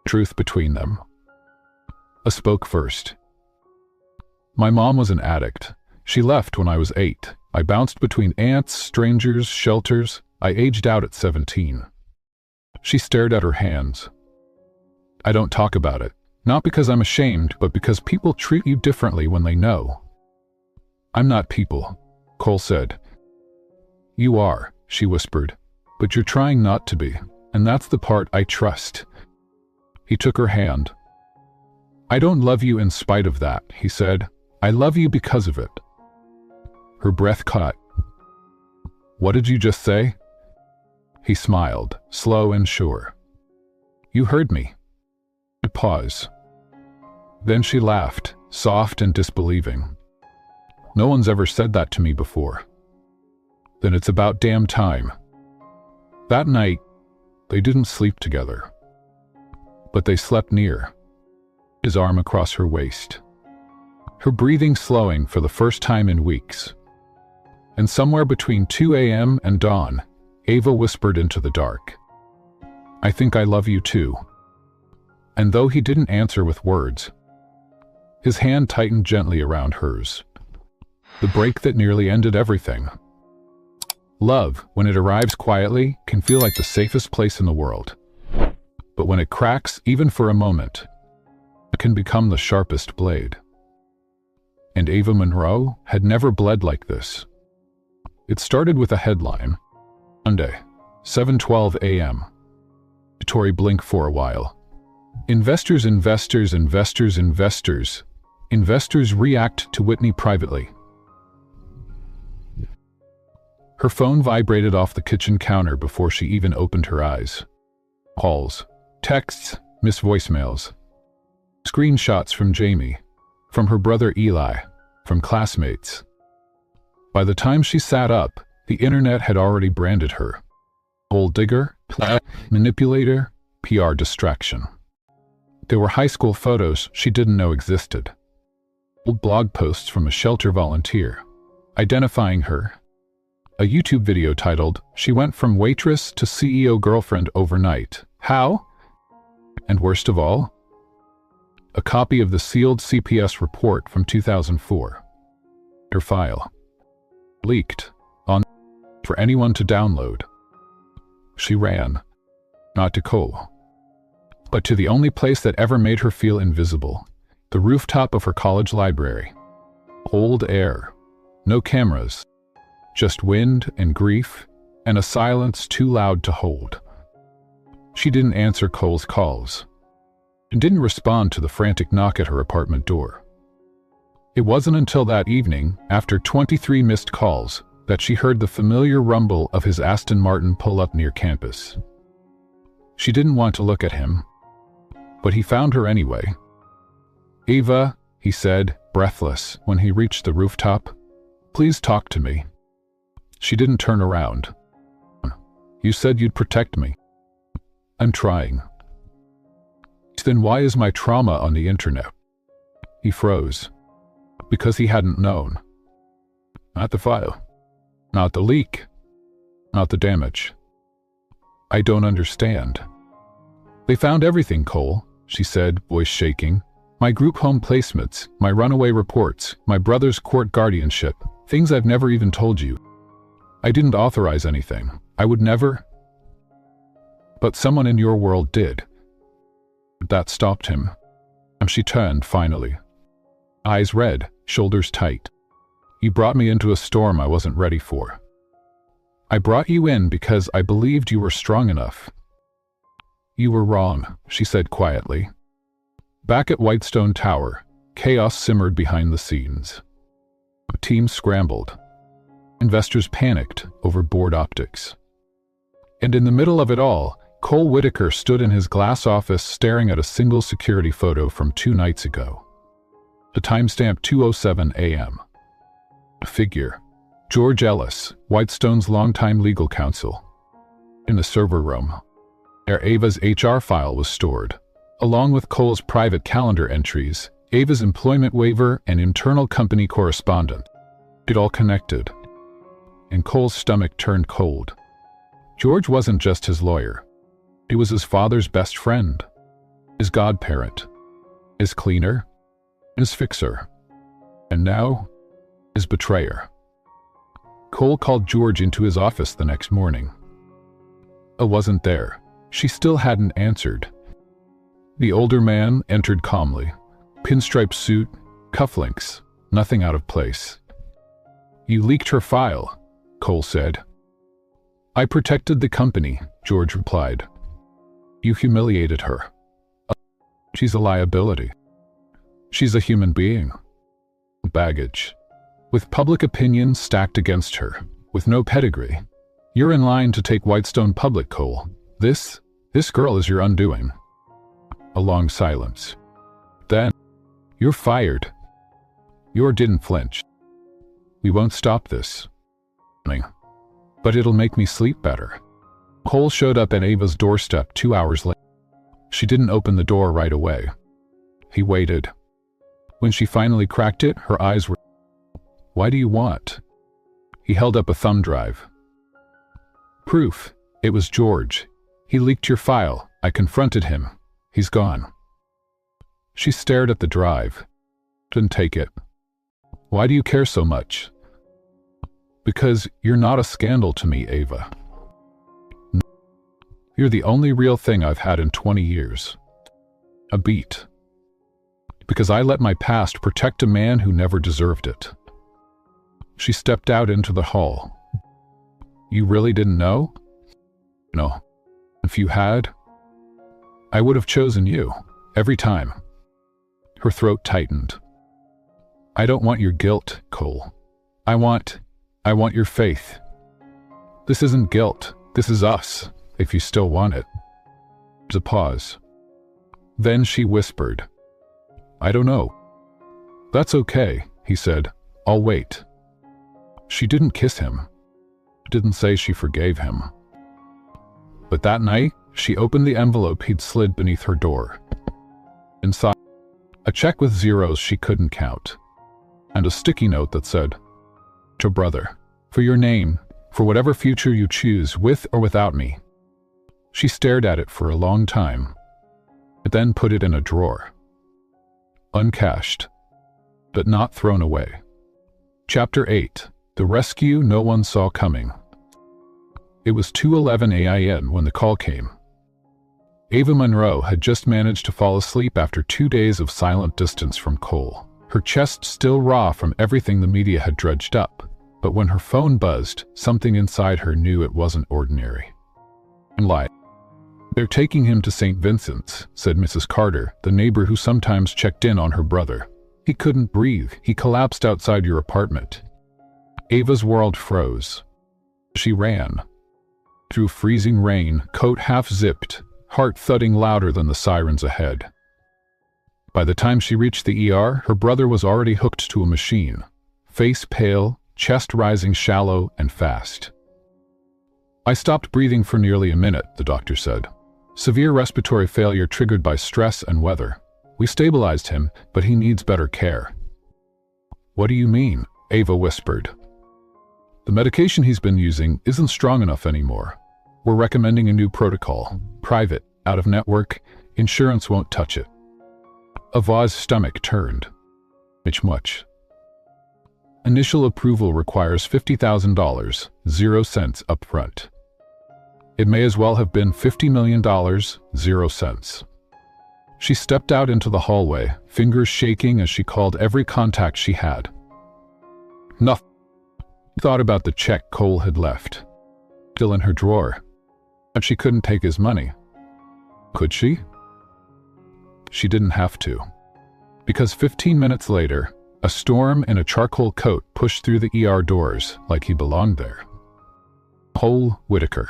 Truth between them. I spoke first. My mom was an addict. She left when I was 8. I bounced between aunts, strangers, shelters. I aged out at 17. She stared at her hands. I don't talk about it. Not because I'm ashamed, but because people treat you differently when they know. I'm not people, Cole said. You are, she whispered, but you're trying not to be, and that's the part I trust. He took her hand. I don't love you in spite of that, he said. I love you because of it. Her breath caught. What did you just say? He smiled, slow and sure. You heard me. A pause. Then she laughed, soft and disbelieving. No one's ever said that to me before. Then it's about damn time. That night, they didn't sleep together. But they slept near, his arm across her waist. Her breathing slowing for the first time in weeks. And somewhere between 2 a.m. and dawn, Ava whispered into the dark. "I think I love you too." And though he didn't answer with words, his hand tightened gently around hers. The break that nearly ended everything. Love, when it arrives quietly, can feel like the safest place in the world. But when it cracks, even for a moment, it can become the sharpest blade. And Ava Monroe had never bled like this. It started with a headline. Monday, 7:12 a.m. Tory blink for a while. Investors react to Whitney privately. Her phone vibrated off the kitchen counter before she even opened her eyes. Calls, texts, missed voicemails. Screenshots from Jamie, from her brother Eli, from classmates. By the time she sat up, the internet had already branded her. Gold digger, manipulator, PR distraction. There were high school photos she didn't know existed. Old blog posts from a shelter volunteer, identifying her. A YouTube video titled, "She went from waitress to CEO girlfriend overnight. How?" And worst of all, a copy of the sealed CPS report from 2004. Her file. Leaked. On for anyone to download. She ran. Not to Cole, but to the only place that ever made her feel invisible. The rooftop of her college library. Cold air. No cameras. Just wind and grief, and a silence too loud to hold. She didn't answer Cole's calls, and didn't respond to the frantic knock at her apartment door. It wasn't until that evening, after 23 missed calls, that she heard the familiar rumble of his Aston Martin pull up near campus. She didn't want to look at him, but he found her anyway. "Ava," he said, breathless, when he reached the rooftop, "please talk to me." She didn't turn around. "You said you'd protect me." "I'm trying." "Then why is my trauma on the internet?" He froze. Because he hadn't known. Not the file. Not the leak. Not the damage. "I don't understand." "They found everything, Cole," she said, voice shaking. "My group home placements, my runaway reports, my brother's court guardianship, things I've never even told you. I didn't authorize anything. I would never. But someone in your world did." That stopped him. And she turned, finally. Eyes red, shoulders tight. "You brought me into a storm I wasn't ready for. I brought you in because I believed you were strong enough." "You were wrong," she said quietly. Back at Whitestone Tower, chaos simmered behind the scenes. Teams scrambled. Investors panicked over board optics. And in the middle of it all, Cole Whitaker stood in his glass office staring at a single security photo from 2 nights ago. The timestamp 2:07 a.m. A figure. George Ellis, Whitestone's longtime legal counsel. In the server room, where Ava's HR file was stored, along with Cole's private calendar entries, Ava's employment waiver, and internal company correspondence. It all connected. And Cole's stomach turned cold. George wasn't just his lawyer. He was his father's best friend, his godparent, his cleaner, his fixer, and now, his betrayer. Cole called George into his office the next morning. Ava wasn't there. She still hadn't answered. The older man entered calmly. Pinstripe suit, cufflinks, nothing out of place. "You leaked her file," Cole said. "I protected the company," George replied. "You humiliated her. She's a liability. She's a human being. Baggage. With public opinion stacked against her, with no pedigree. You're in line to take Whitestone public, Cole. This girl is your undoing." A long silence. Then, "You're fired." Yor didn't flinch. "We won't stop this. But it'll make me sleep better." Cole showed up at Ava's doorstep 2 hours later. She didn't open the door right away. He waited. When she finally cracked it, her eyes were. "Why do you want?" He held up a thumb drive. Proof. It was George. He leaked your file. I confronted him. He's gone. She stared at the drive. Didn't take it. Why do you care so much? Because you're not a scandal to me, Ava. You're the only real thing I've had in 20 years. A beat. Because I let my past protect a man who never deserved it. She stepped out into the hall. You really didn't know? No. If you had, I would have chosen you, every time. Her throat tightened. I don't want your guilt, Cole. I want your faith. This isn't guilt. This is us, if you still want it. There's a pause. Then she whispered, I don't know. That's okay, he said. I'll wait. She didn't kiss him. Didn't say she forgave him. But that night, she opened the envelope he'd slid beneath her door. Inside, a check with zeros she couldn't count, and a sticky note that said, To brother, for your name, for whatever future you choose, with or without me. She stared at it for a long time, but then put it in a drawer. Uncashed, but not thrown away. Chapter 8. The Rescue No One Saw Coming. It was 2:11 a.m. when the call came. Ava Monroe had just managed to fall asleep after 2 days of silent distance from Cole, her chest still raw from everything the media had dredged up. But when her phone buzzed, something inside her knew it wasn't ordinary. Lie. They're taking him to St. Vincent's, said Mrs. Carter, the neighbor who sometimes checked in on her brother. He couldn't breathe. He collapsed outside your apartment. Ava's world froze. She ran. Through freezing rain, coat half-zipped, heart thudding louder than the sirens ahead. By the time she reached the ER, her brother was already hooked to a machine, face pale, chest rising shallow and fast. I stopped breathing for nearly a minute, the doctor said. Severe respiratory failure triggered by stress and weather. We stabilized him, but he needs better care. What do you mean? Ava whispered. The medication he's been using isn't strong enough anymore. We're recommending a new protocol. Private, out of network, insurance won't touch it. Ava's stomach turned. It's much. Initial approval requires $50,000, 0 cents up front. It may as well have been $50 million, 0 cents. She stepped out into the hallway, fingers shaking as she called every contact she had. Nothing. Thought about the check Cole had left. Still in her drawer. But she couldn't take his money. Could she? She didn't have to. Because 15 minutes later, a storm in a charcoal coat pushed through the ER doors like he belonged there. Cole Whitaker.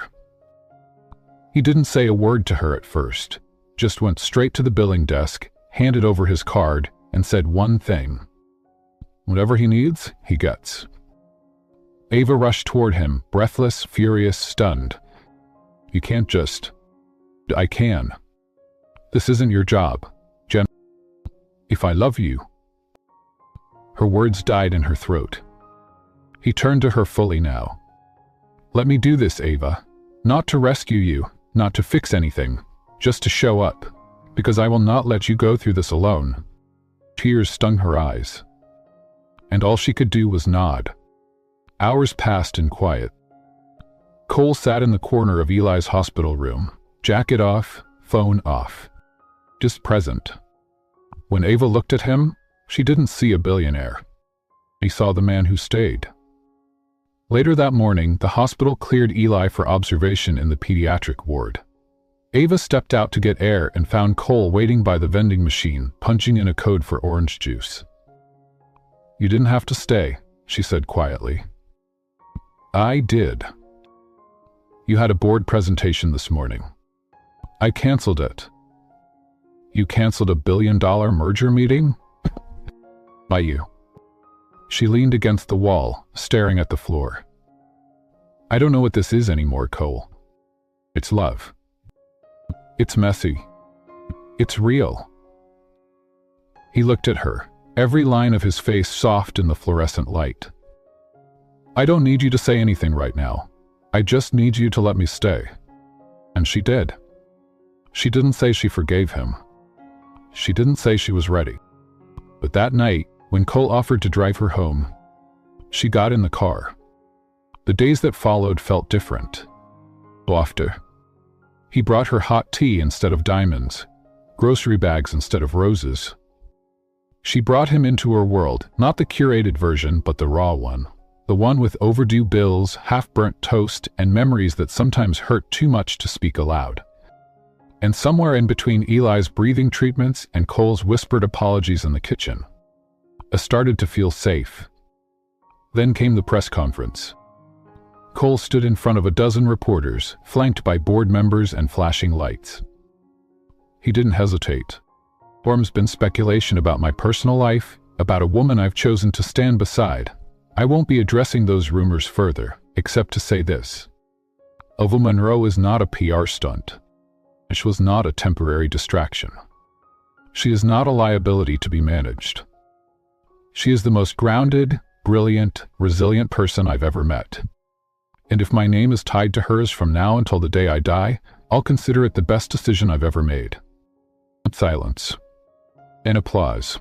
He didn't say a word to her at first, just went straight to the billing desk, handed over his card, and said one thing. Whatever he needs, he gets. Ava rushed toward him, breathless, furious, stunned. You can't just... I can. This isn't your job, Jen. If I love you... Her words died in her throat. He turned to her fully now. Let me do this, Ava. Not to rescue you, not to fix anything, just to show up. Because I will not let you go through this alone. Tears stung her eyes. And all she could do was nod. Hours passed in quiet. Cole sat in the corner of Eli's hospital room, jacket off, phone off. Just present. When Ava looked at him, she didn't see a billionaire. He saw the man who stayed. Later that morning, the hospital cleared Eli for observation in the pediatric ward. Ava stepped out to get air and found Cole waiting by the vending machine, punching in a code for orange juice. You didn't have to stay, she said quietly. I did. You had a board presentation this morning. I canceled it. You canceled a billion-dollar merger meeting? By you. She leaned against the wall, staring at the floor. I don't know what this is anymore, Cole. It's love. It's messy. It's real. He looked at her, every line of his face soft in the fluorescent light. I don't need you to say anything right now. I just need you to let me stay. And she did. She didn't say she forgave him. She didn't say she was ready. But that night, when Cole offered to drive her home, she got in the car. The days that followed felt different. After. He brought her hot tea instead of diamonds, grocery bags instead of roses. She brought him into her world, not the curated version, but the raw one. The one with overdue bills, half-burnt toast, and memories that sometimes hurt too much to speak aloud. And somewhere in between Eli's breathing treatments and Cole's whispered apologies in the kitchen, I started to feel safe. Then came the press conference. Cole stood in front of a dozen reporters, flanked by board members and flashing lights. He didn't hesitate. There's been speculation about my personal life, about a woman I've chosen to stand beside. I won't be addressing those rumors further, except to say this. Ava Monroe is not a PR stunt. She was not a temporary distraction. She is not a liability to be managed. She is the most grounded, brilliant, resilient person I've ever met. And if my name is tied to hers from now until the day I die, I'll consider it the best decision I've ever made. Silence. And applause.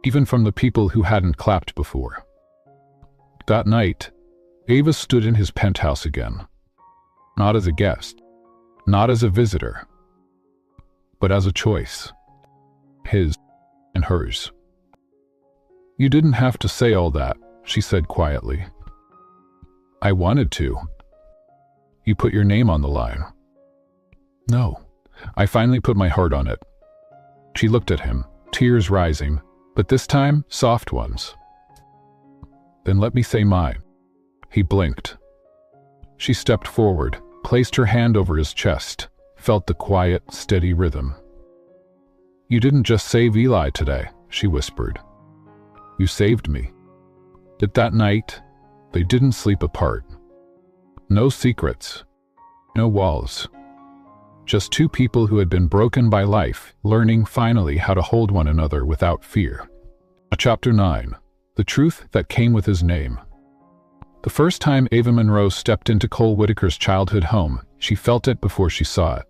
Even from the people who hadn't clapped before. That night, Ava stood in his penthouse again. Not as a guest. Not as a visitor. But as a choice. His and hers. You didn't have to say all that, she said quietly. I wanted to. You put your name on the line. No, I finally put my heart on it. She looked at him, tears rising, but this time, soft ones. Then let me say mine. He blinked. She stepped forward, placed her hand over his chest, felt the quiet, steady rhythm. You didn't just save Eli today, she whispered. You saved me. At that night, they didn't sleep apart. No secrets. No walls. Just two people who had been broken by life, learning finally how to hold one another without fear. Chapter 9. The Truth That Came with His Name. The first time Ava Monroe stepped into Cole Whitaker's childhood home, she felt it before she saw it.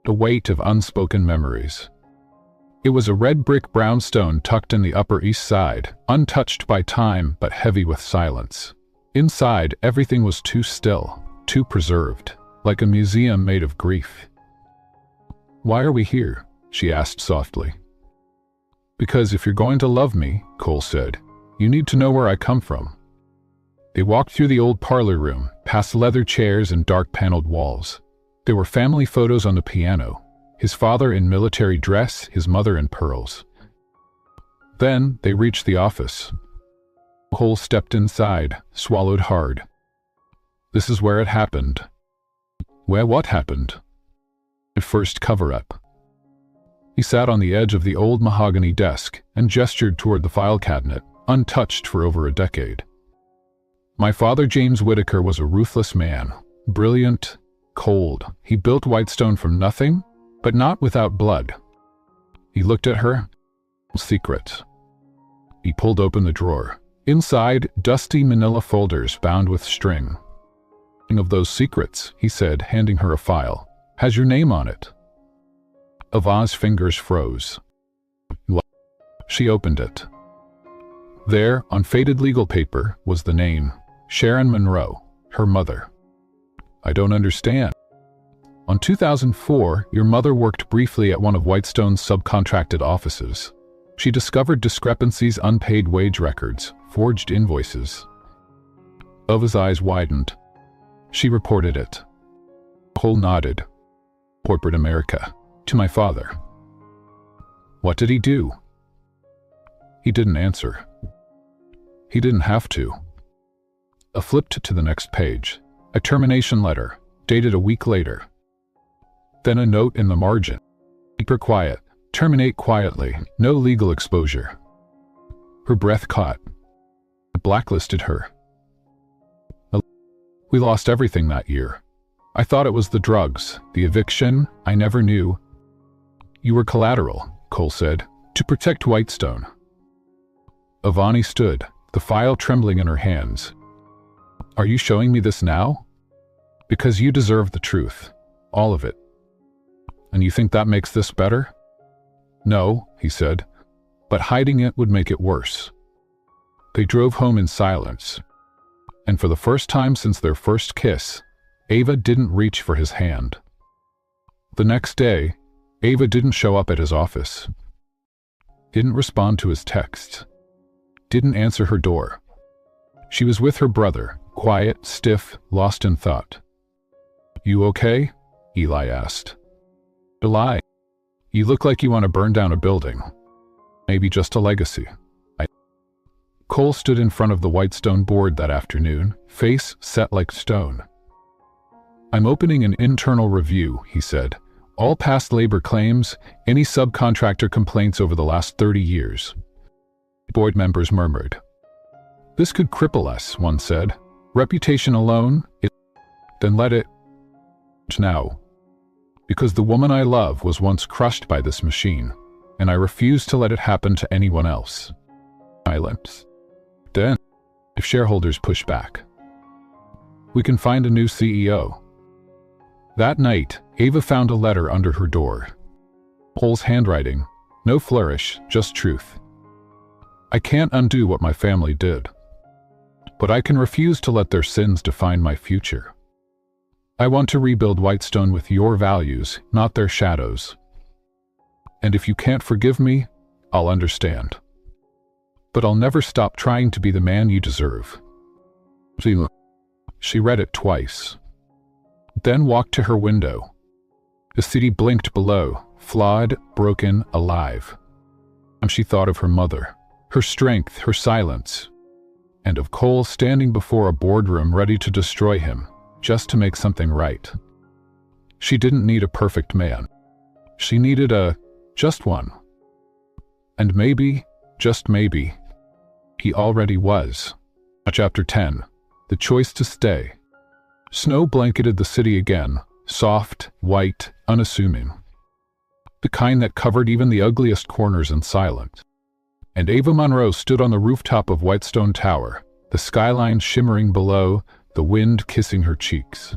The weight of unspoken memories. It was a red brick brownstone tucked in the Upper East Side, untouched by time but heavy with silence. Inside, everything was too still, too preserved, like a museum made of grief. Why are we here? She asked softly. Because if you're going to love me, Cole said, you need to know where I come from. They walked through the old parlor room, past leather chairs and dark-paneled walls. There were family photos on the piano. His father in military dress, his mother in pearls. Then they reached the office. Cole stepped inside, swallowed hard. This is where it happened. Where what happened? The first cover-up. He sat on the edge of the old mahogany desk and gestured toward the file cabinet, untouched for over a decade. My father, James Whitaker, was a ruthless man, brilliant, cold. He built Whitestone from nothing, but not without blood. He looked at her. Secret. He pulled open the drawer. Inside, dusty manila folders bound with string. Of those secrets, he said, handing her a file, has your name on it. Ava's fingers froze. She opened it. There, on faded legal paper, was the name, Sharon Monroe, her mother. I don't understand. On 2004, your mother worked briefly at one of Whitestone's subcontracted offices. She discovered discrepancies, unpaid wage records, forged invoices. Ava's eyes widened. She reported it. Cole nodded. Corporate America. To my father. What did he do? He didn't answer. He didn't have to. I flipped to the next page. A termination letter, dated a week later. Then a note in the margin. Keep her quiet. Terminate quietly. No legal exposure. Her breath caught. I blacklisted her. We lost everything that year. I thought it was the drugs, the eviction. I never knew. You were collateral, Cole said, to protect Whitestone. Avani stood, the file trembling in her hands. Are you showing me this now? Because you deserve the truth. All of it. And you think that makes this better? No, he said, but hiding it would make it worse. They drove home in silence. And for the first time since their first kiss, Ava didn't reach for his hand. The next day, Ava didn't show up at his office. Didn't respond to his texts. Didn't answer her door. She was with her brother, quiet, stiff, lost in thought. You okay? Eli asked. Eli, you look like you want to burn down a building. Maybe just a legacy. Cole stood in front of the white stone board that afternoon, face set like stone. I'm opening an internal review, he said. All past labor claims, any subcontractor complaints over the last 30 years. Board members murmured. This could cripple us, one said. Reputation alone? Then let it now. Because the woman I love was once crushed by this machine, and I refuse to let it happen to anyone else. Silence. Then, if shareholders push back, we can find a new CEO. That night, Ava found a letter under her door. Cole's handwriting, no flourish, just truth. I can't undo what my family did, but I can refuse to let their sins define my future. I want to rebuild Whitestone with your values, not their shadows. And if you can't forgive me, I'll understand. But I'll never stop trying to be the man you deserve. She read it twice, then walked to her window. The city blinked below, flawed, broken, alive. And she thought of her mother, her strength, her silence, and of Cole standing before a boardroom ready to destroy him, just to make something right. She didn't need a perfect man. She needed just one. And maybe, just maybe, he already was. Chapter 10. The Choice to Stay. Snow blanketed the city again, soft, white, unassuming. The kind that covered even the ugliest corners in silence. And Ava Monroe stood on the rooftop of Whitestone Tower, the skyline shimmering below, the wind kissing her cheeks.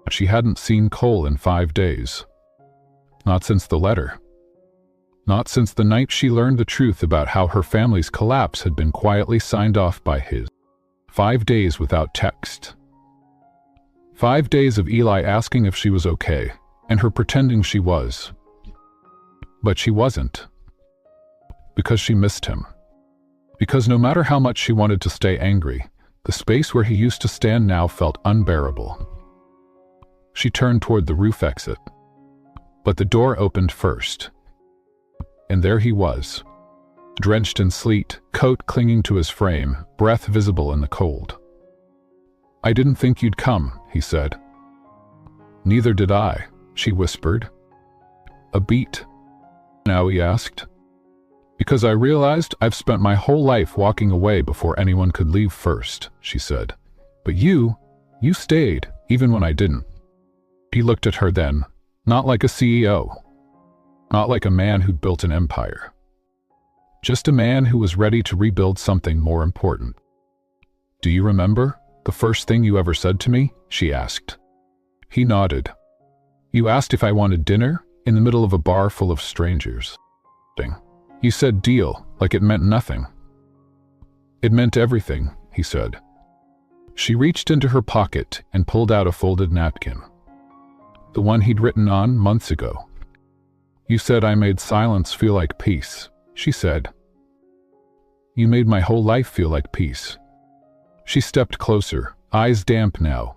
She hadn't seen Cole in 5 days. Not since the letter. Not since the night she learned the truth about how her family's collapse had been quietly signed off by his. 5 days without text. 5 days of Eli asking if she was okay, and her pretending she was. But she wasn't. Because she missed him. Because no matter how much she wanted to stay angry, the space where he used to stand now felt unbearable. She turned toward the roof exit. But the door opened first. And there he was, drenched in sleet, coat clinging to his frame, breath visible in the cold. I didn't think you'd come, he said. Neither did I, she whispered. A beat. Now, he asked. Because I realized I've spent my whole life walking away before anyone could leave first, she said. But you stayed, even when I didn't. He looked at her then, not like a CEO. Not like a man who'd built an empire. Just a man who was ready to rebuild something more important. Do you remember the first thing you ever said to me? She asked. He nodded. You asked if I wanted dinner in the middle of a bar full of strangers. You said deal, like it meant nothing. It meant everything, he said. She reached into her pocket and pulled out a folded napkin. The one he'd written on months ago. You said I made silence feel like peace, she said. You made my whole life feel like peace. She stepped closer, eyes damp now.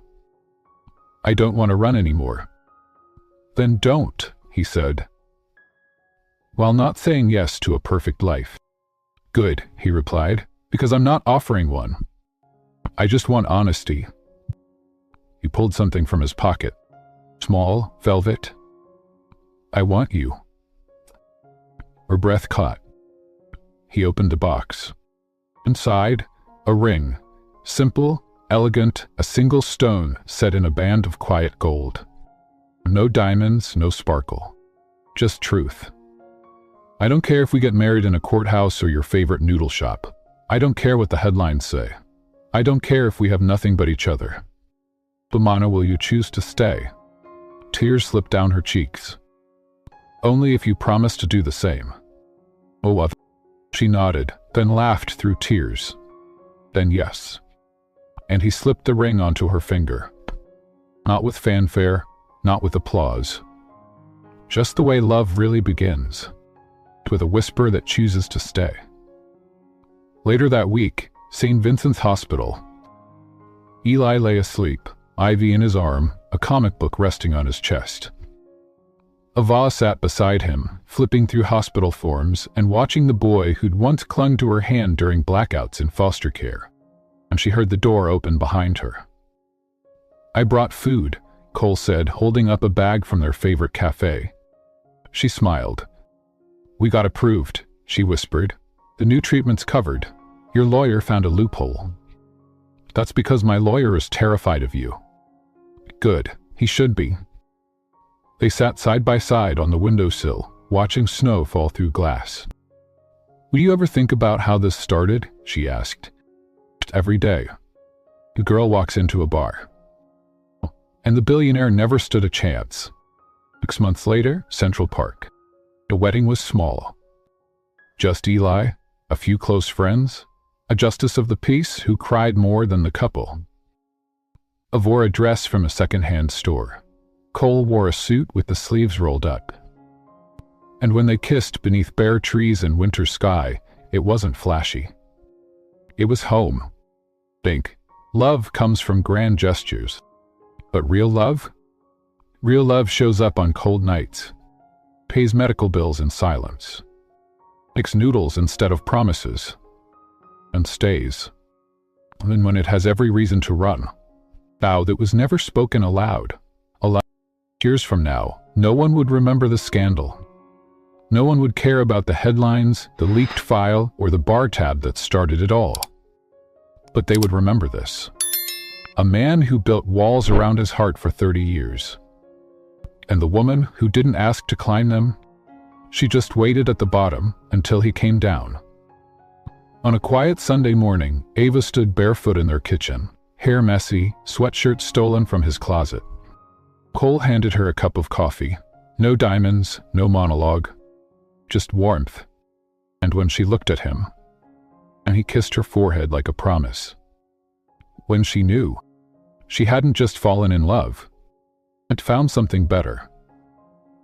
I don't want to run anymore. Then don't, he said, while not saying yes to a perfect life. Good, he replied, because I'm not offering one. I just want honesty. He pulled something from his pocket. Small, velvet. I want you. Her breath caught. He opened a box. Inside, a ring. Simple, elegant, a single stone set in a band of quiet gold. No diamonds, no sparkle. Just truth. I don't care if we get married in a courthouse or your favorite noodle shop. I don't care what the headlines say. I don't care if we have nothing but each other. Bamana, will you choose to stay? Tears slipped down her cheeks. Only if you promise to do the same. Oh, she nodded, then laughed through tears. Then yes. And he slipped the ring onto her finger. Not with fanfare, not with applause. Just the way love really begins. With a whisper that chooses to stay. Later that week, St. Vincent's Hospital. Eli lay asleep, Ivy in his arm, a comic book resting on his chest. Ava sat beside him, flipping through hospital forms and watching the boy who'd once clung to her hand during blackouts in foster care. And she heard the door open behind her. I brought food, Cole said, holding up a bag from their favorite cafe. She smiled. We got approved, she whispered. The new treatment's covered. Your lawyer found a loophole. That's because my lawyer is terrified of you. Good, he should be. They sat side by side on the windowsill, watching snow fall through glass. Would you ever think about how this started? She asked. Every day. A girl walks into a bar. And the billionaire never stood a chance. 6 months later, Central Park. The wedding was small. Just Eli, a few close friends, a justice of the peace who cried more than the couple. Ava wore a dress from a second-hand store. Cole wore a suit with the sleeves rolled up. And when they kissed beneath bare trees and winter sky, it wasn't flashy. It was home. Think, love comes from grand gestures. But real love? Real love shows up on cold nights. Pays medical bills in silence. Makes noodles instead of promises. And stays. And when it has every reason to run. Vow that was never spoken aloud. Years from now, no one would remember the scandal. No one would care about the headlines, the leaked file, or the bar tab that started it all. But they would remember this. A man who built walls around his heart for 30 years. And the woman who didn't ask to climb them, she just waited at the bottom until he came down. On a quiet Sunday morning, Ava stood barefoot in their kitchen, hair messy, sweatshirt stolen from his closet. Cole handed her a cup of coffee. No diamonds, no monologue. Just warmth. And when she looked at him, and he kissed her forehead like a promise. When she knew, she hadn't just fallen in love. It found something better.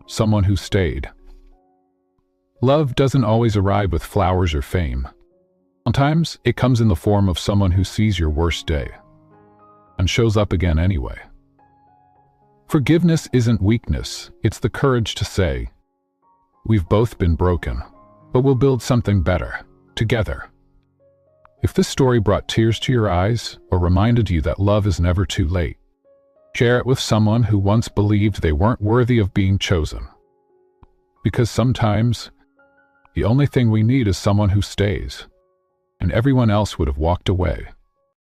Someone who stayed. Love doesn't always arrive with flowers or fame. Sometimes it comes in the form of someone who sees your worst day. And shows up again anyway. Forgiveness isn't weakness, it's the courage to say, we've both been broken, but we'll build something better, together. If this story brought tears to your eyes or reminded you that love is never too late, share it with someone who once believed they weren't worthy of being chosen. Because sometimes, the only thing we need is someone who stays, and everyone else would have walked away.